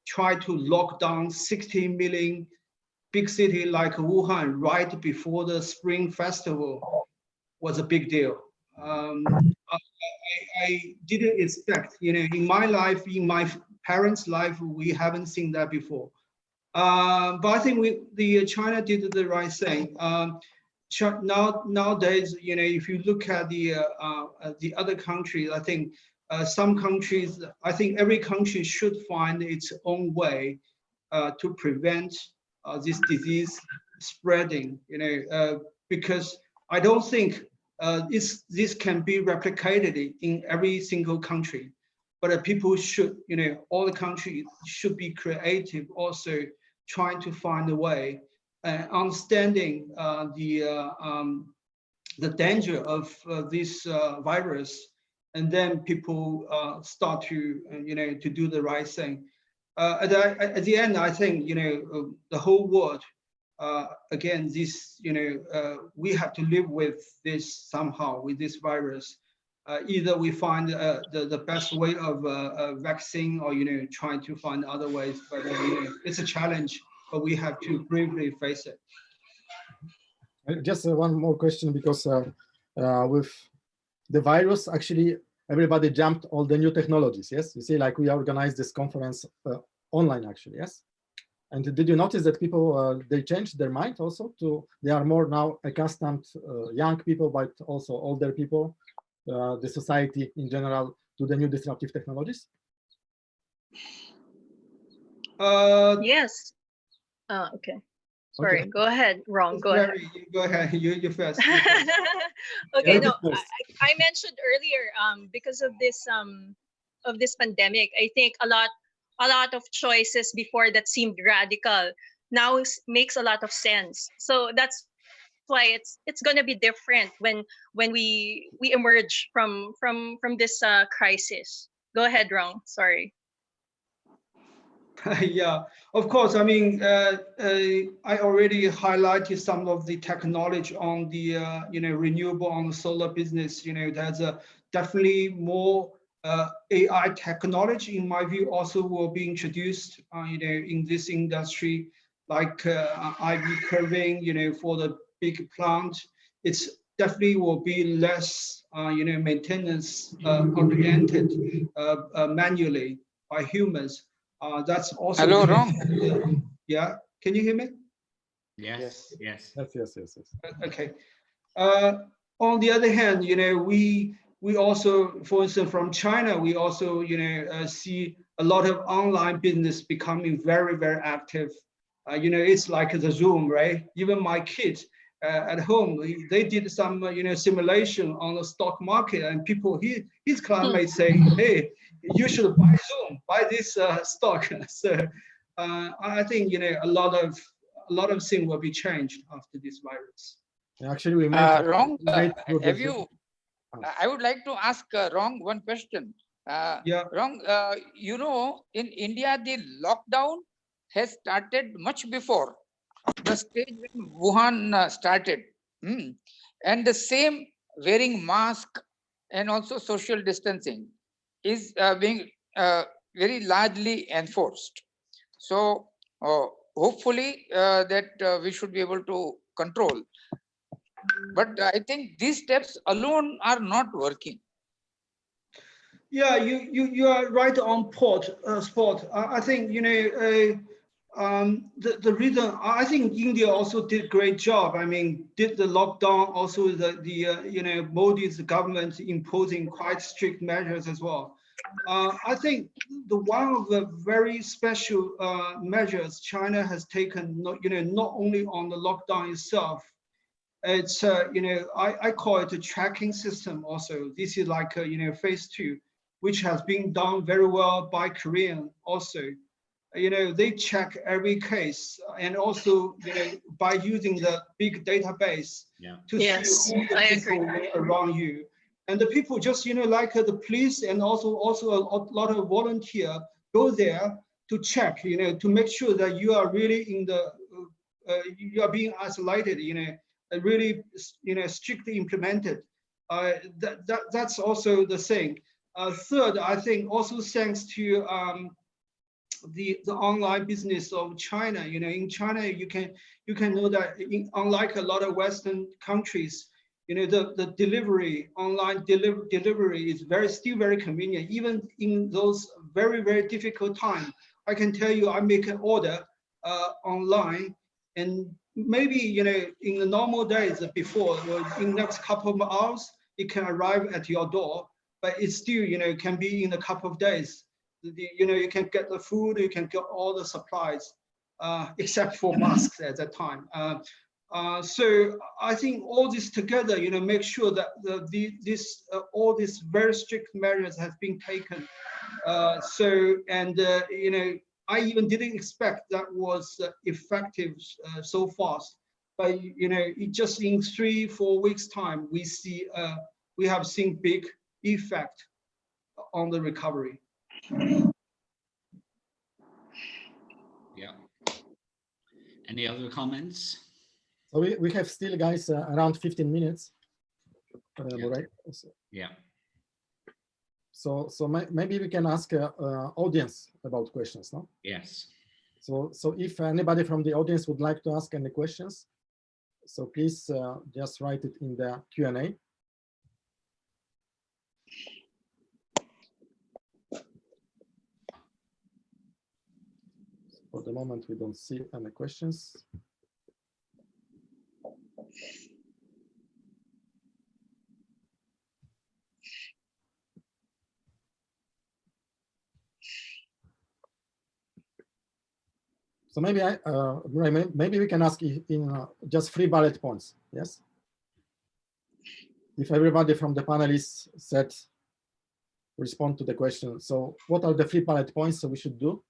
try to lock down 60 million big city like Wuhan right before the Spring Festival was a big deal. I didn't expect, in my life, in my parents' life, we haven't seen that before. But I think China did the right thing. Nowadays, if you look at the other countries, I think some countries, I think every country should find its own way to prevent this disease spreading. Because I don't think this can be replicated in every single country. But people should, all the countries should be creative, also trying to find a way, understanding the danger of this virus, and then people start to, to do the right thing. At the end, I think, the whole world, again, this, we have to live with this somehow, with this virus. Either we find the best way of vaccine, or trying to find other ways. But it's a challenge, but we have to bravely face it. Just one more question, because with the virus, actually, everybody jumped all the new technologies. Yes, you see, like we organized this conference online, actually. Yes, and did you notice that people they changed their mind also they are more now accustomed, young people, but also older people, the society in general, to the new disruptive technologies? Yes. Okay. Sorry. Okay. Go ahead, Rong. Go ahead. Go ahead. You first. Okay. No, I mentioned earlier, because of this pandemic, I think a lot of choices before that seemed radical now makes a lot of sense. So that's why it's going to be different when we emerge from this crisis. Go ahead, Rong. Sorry. Yeah, of course. I mean, I already highlighted some of the technology on the renewable, on the solar business. There's definitely more AI technology, in my view, also will be introduced in this industry, like IV curving, for the big plant. It's definitely will be less maintenance oriented manually by humans. That's also. Hello, Rong. Yeah, can you hear me? Yes. Yes. Okay. On the other hand, we also, for instance, from China, we also see a lot of online business becoming very, very active. It's like the Zoom, right? Even my kids at home, they did some simulation on the stock market, and people, his classmates say, hey, you should buy Zoom, buy this stock. So I think a lot of things will be changed after this virus. Actually, we Rong, have you? I would like to ask Rong one question. Yeah. Rong, in India, the lockdown has started much before the stage when Wuhan started. And the same wearing mask and also social distancing is being very largely enforced. So hopefully that we should be able to control. But I think these steps alone are not working. Yeah, you are right on spot. I think the reason, I think India also did a great job. I mean, did the lockdown, also the Modi's government imposing quite strict measures as well. I think one of the very special measures China has taken, not only on the lockdown itself, it's I call it a tracking system. Also, this is like phase 2. which has been done very well by Korean also. You know, they check every case, and also, you know, by using the big database to see all the people around you. And the people just, you know, like the police and also a lot of volunteer go there to check, you know, to make sure that you are really in the, you are being isolated, you know, really, you know, strictly implemented. That's also the thing. Third, I think also thanks to the online business of China. You know, in China, you can know that unlike a lot of Western countries, you know, the delivery, online delivery is still very convenient. Even in those very, very difficult times, I can tell you, I make an order online, and maybe, you know, in the normal days before, or in the next couple of hours, it can arrive at your door, but it's still, you know, can be in a couple of days. You know, you can get the food, you can get all the supplies, except for masks at that time. So I think all this together, you know, make sure that all these very strict measures have been taken. You know, I even didn't expect that was effective so fast. But, you know, it just in 3-4 weeks time, we have seen big effect on the recovery. Yeah. Any other comments? So we have still, guys, around 15 minutes. Right? Yeah. So maybe we can ask audience about questions, no? Yes. So if anybody from the audience would like to ask any questions, so please just write it in the Q&A. For the moment, we don't see any questions. So maybe maybe we can ask in just 3 bullet points. Yes. If everybody from the panelists said respond to the question. So what are the 3 bullet points that we should do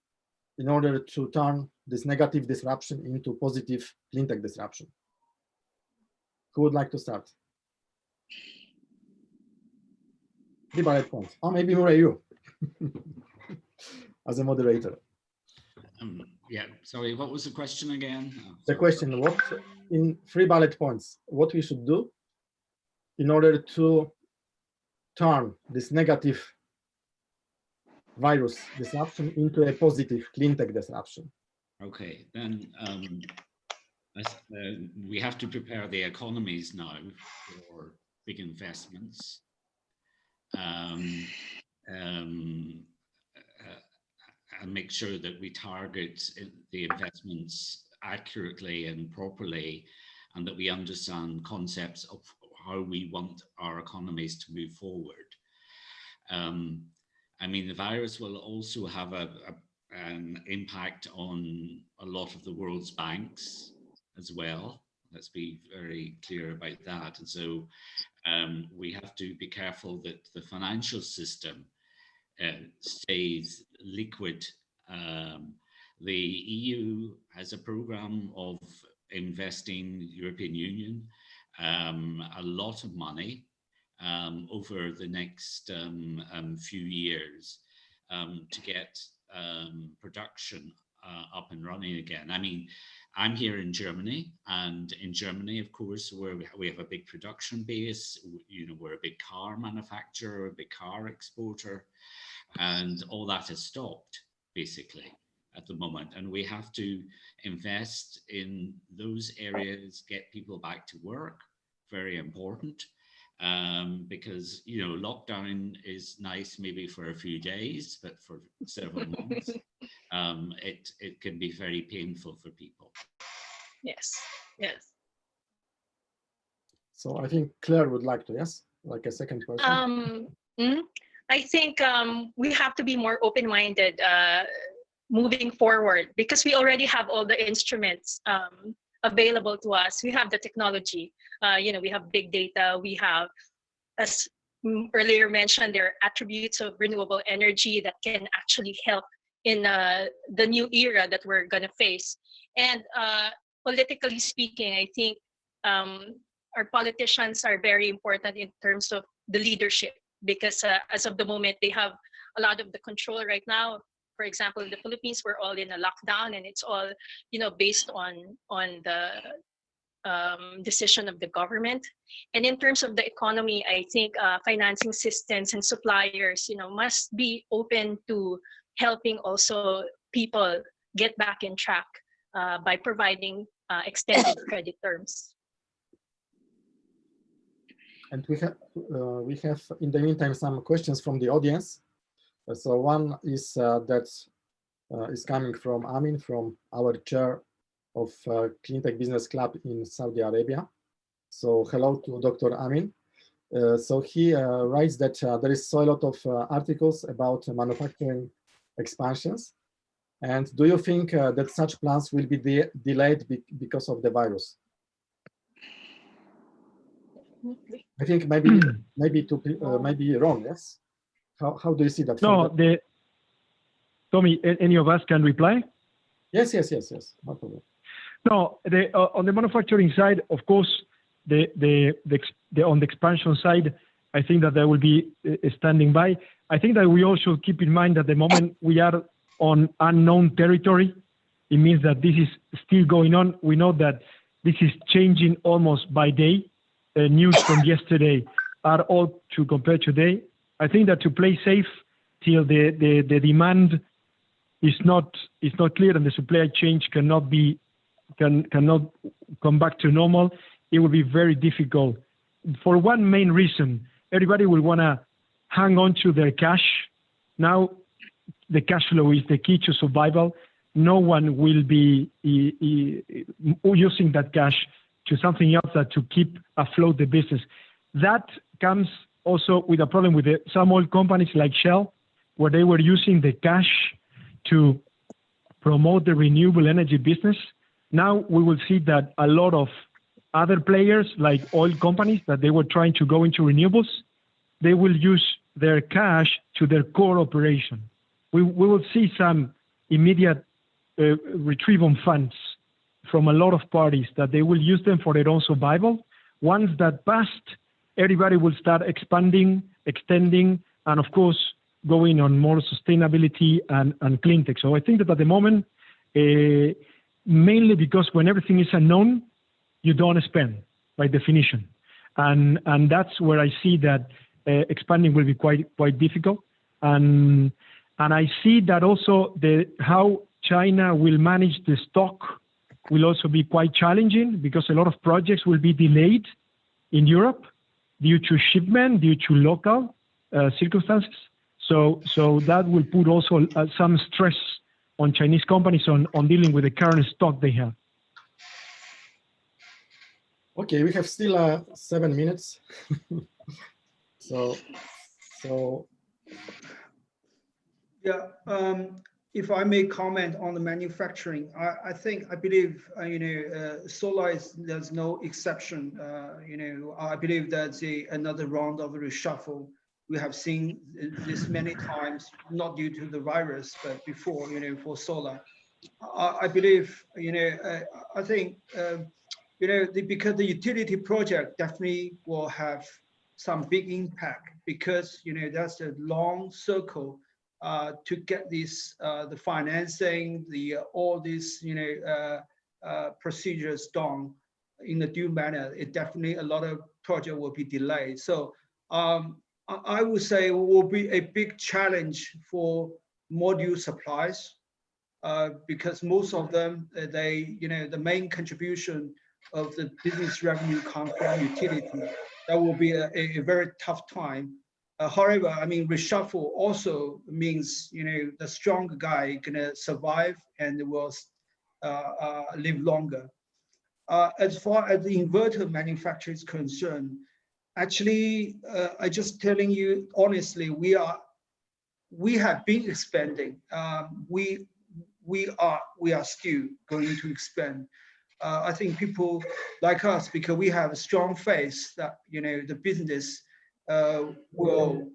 in order to turn this negative disruption into positive CleanTech disruption? Who would like to start? 3 bullet points. Or maybe Murray, you as a moderator. Yeah, sorry, what was the question again? The question, what in 3 bullet points, what we should do in order to turn this negative virus disruption into a positive CleanTech disruption? Okay, then we have to prepare the economies now for big investments. And make sure that we target the investments accurately and properly, and that we understand concepts of how we want our economies to move forward. I mean, the virus will also have an impact on a lot of the world's banks as well. Let's be very clear about that. And so we have to be careful that the financial system stays liquid. The EU has a program of investing, European Union, a lot of money over the next few years to get production up and running again. I mean, I'm here in Germany, and in Germany, of course, where we have a big production base, you know, we're a big car manufacturer, a big car exporter, and all that has stopped basically at the moment. And we have to invest in those areas, get people back to work, very important, because, you know, lockdown is nice maybe for a few days, but for several months, it can be very painful for people. Yes, yes. So I think Claire would like to, yes, like a second question. I think we have to be more open-minded moving forward, because we already have all the instruments available to us. We have the technology, you know, we have big data, we have, as earlier mentioned, there are attributes of renewable energy that can actually help in the new era that we're going to face. And politically speaking, I think our politicians are very important in terms of the leadership, because as of the moment, they have a lot of the control right now. For example, in the Philippines, we're all in a lockdown, and it's all, based on the decision of the government. And in terms of the economy, I think financing systems and suppliers, must be open to helping also people get back in track by providing extended credit terms. And we have in the meantime some questions from the audience. So one is that is coming from Amin, from our chair of CleanTech Business Club in Saudi Arabia. So hello to Dr. Amin. So he writes that there is so a lot of articles about manufacturing expansions. And do you think that such plans will be delayed because of the virus? I think maybe wrong. Yes. How do you see that? No, Tommy, any of us can reply? Yes. No problem. No, on the manufacturing side, of course, on the expansion side, I think that there will be standing by. I think that we all should keep in mind that the moment we are on unknown territory, it means that this is still going on. We know that this is changing almost by day. News from yesterday are all to compare today. I think that to play safe till the demand is not clear and the supply chain cannot come back to normal, it will be very difficult. For one main reason, everybody will want to hang on to their cash. Now, the cash flow is the key to survival. No one will be using that cash to something else that to keep afloat the business. That comes also with a problem with some oil companies like Shell, where they were using the cash to promote the renewable energy business. Now we will see that a lot of other players, like oil companies, that they were trying to go into renewables, they will use their cash to their core operation. We will see some immediate retrieval funds from a lot of parties that they will use them for their own survival. Once that passed, everybody will start expanding, extending, and of course, going on more sustainability and clean tech. So I think that at the moment, mainly because when everything is unknown, you don't spend by definition. And that's where I see that expanding will be quite difficult. And I see that also how China will manage the stock will also be quite challenging, because a lot of projects will be delayed in Europe due to shipment, due to local circumstances. So that will put also some stress on Chinese companies on dealing with the current stock they have. Okay, we have still 7 minutes. so yeah. If I may comment on the manufacturing, I believe, solar there's no exception. I believe that's another round of reshuffle. We have seen this many times, not due to the virus, but before, for solar. I believe, I think, because the utility project definitely will have some big impact, because, that's a long circle to get this, the financing, all these, procedures done in a due manner. It definitely, a lot of project will be delayed. So I would say it will be a big challenge for module supplies, because most of them, the main contribution of the business revenue comes from utility. That will be a very tough time. However, I mean, reshuffle also means, the stronger guy gonna survive and will live longer. As far as the inverter manufacturer is concerned, actually, I just telling you honestly, we have been expanding. We are still going to expand. I think people like us, because we have a strong faith that, the business will,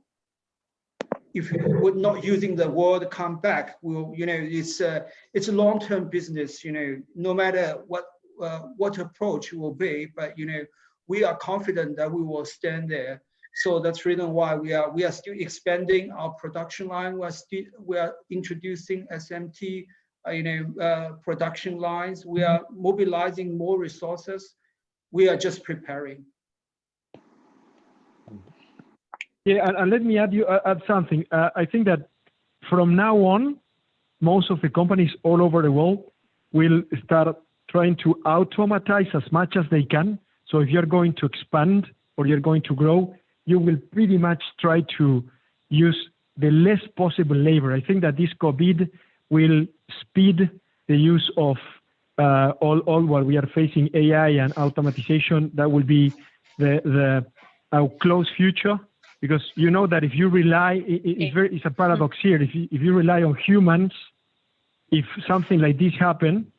if we're not using the word come back, will, it's a long-term business, no matter what approach will be, but we are confident that we will stand there. So that's the reason why we are still expanding our production line. We are introducing SMT, production lines. We are mobilizing more resources. We are just preparing. Yeah, and let me add something. I think that from now on, most of the companies all over the world will start trying to automatize as much as they can. So if you're going to expand or you're going to grow, you will pretty much try to use the less possible labor. I think that this COVID will speed the use of all what we are facing, AI and automatization. That will be our close future, because you know that if you rely, it's a paradox here. If you rely on humans, if something like this happen,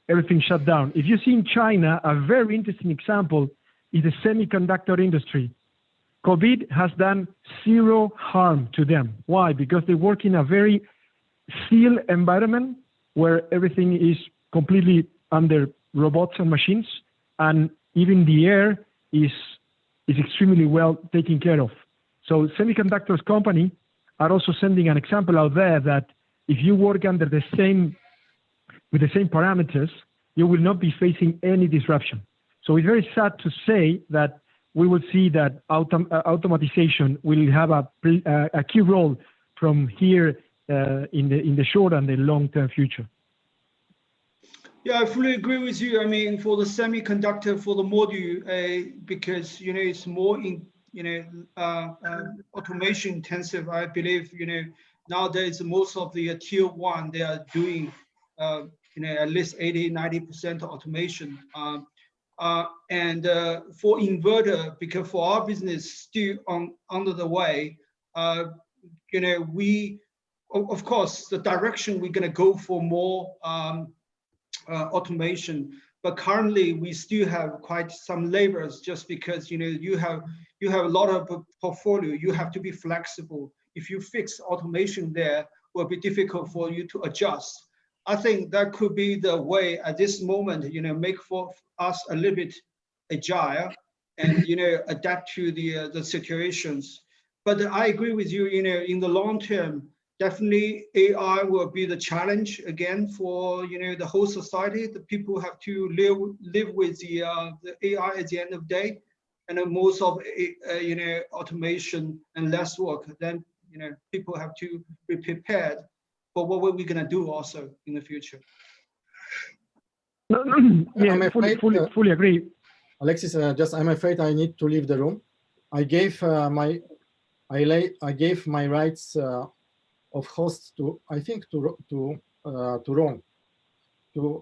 everything shut down. If you see in China, a very interesting example is the semiconductor industry. COVID has done zero harm to them. Why? Because they work in a very sealed environment where everything is completely under robots and machines, and even the air is extremely well taken care of. So semiconductors company are also sending an example out there that if you work under with the same parameters, you will not be facing any disruption. So it's very sad to say that we will see that automatization will have a key role from here in the short and the long-term future. Yeah, I fully agree with you. I mean, for the semiconductor, for the module, because it's more automation intensive. I believe nowadays most of the tier one, they are doing at least 80-90% automation. And for inverter, because for our business still under the way, we, of course, the direction we're going to go for more automation, but currently we still have quite some labors, just because you have a lot of portfolio. You have to be flexible. If you fix automation there, it will be difficult for you to adjust. I think that could be the way at this moment, make for us a little bit agile and adapt to the situations. But I agree with you. In the long term, definitely AI will be the challenge again for the whole society. The people have to live with the AI at the end of the day, and most of automation and less work. Then people have to be prepared for what we're going to do also in the future. Yeah, I fully agree. Alexis, I'm afraid I need to leave the room. I gave my rights of host to, I think, to Ron. To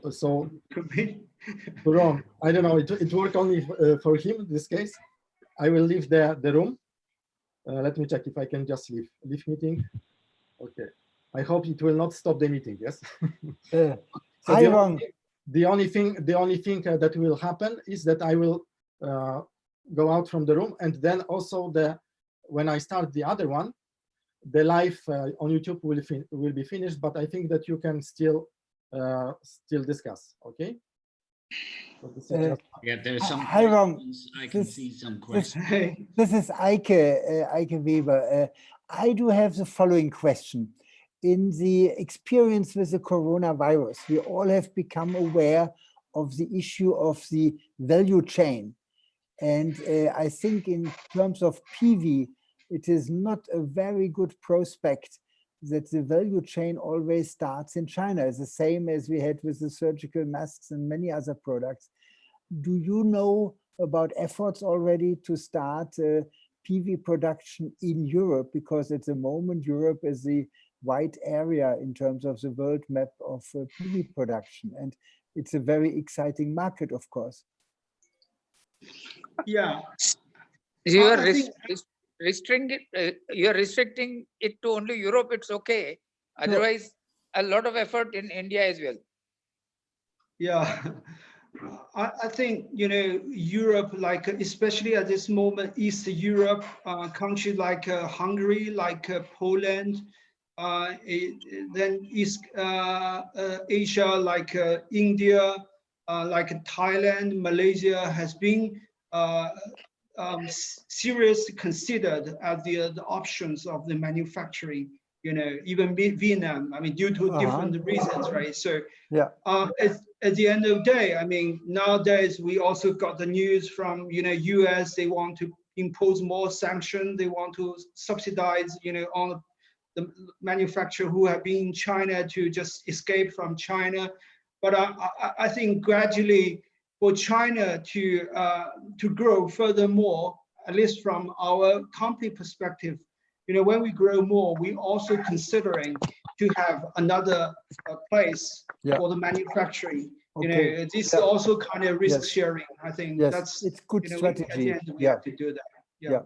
Ron. I don't know. It worked only for him in this case. I will leave the room. Let me check if I can just leave meeting. Okay. I hope it will not stop the meeting. Yes. So the only thing that will happen is that I will go out from the room, and then also when I start the other one, the live on YouTube will be finished. But I think that you can still discuss. Okay. So yeah, there's some. Hi, Ron. I can see some questions. This is Eike Weber. I do have the following question. In the experience with the coronavirus, we all have become aware of the issue of the value chain. And I think in terms of PV, it is not a very good prospect that the value chain always starts in China. It's the same as we had with the surgical masks and many other products. Do you know about efforts already to start PV production in Europe? Because at the moment, Europe is the white area in terms of the world map of PV production. And it's a very exciting market, of course. Yeah. You are restricting it to only Europe, it's okay. Otherwise, a lot of effort in India as well. Yeah. I think, you know, Europe, like especially at this moment, East Europe, countries like Hungary, like Poland, then East Asia, like India, like Thailand, Malaysia has been seriously considered as the options of the manufacturing. You know, even Vietnam, I mean, due to different reasons, right? So yeah, at the end of the day, I mean, nowadays we also got the news from, you know, US, they want to impose more sanctions. They want to subsidize, you know, on the manufacturer who have been in China to just escape from China. But I think gradually for China to grow furthermore, at least from our company perspective, you know, when we grow more, we also considering to have another place for the manufacturing. You know, this is also kind of risk sharing. I think that's it's good you know, strategy. at the end we have to do that. Yeah.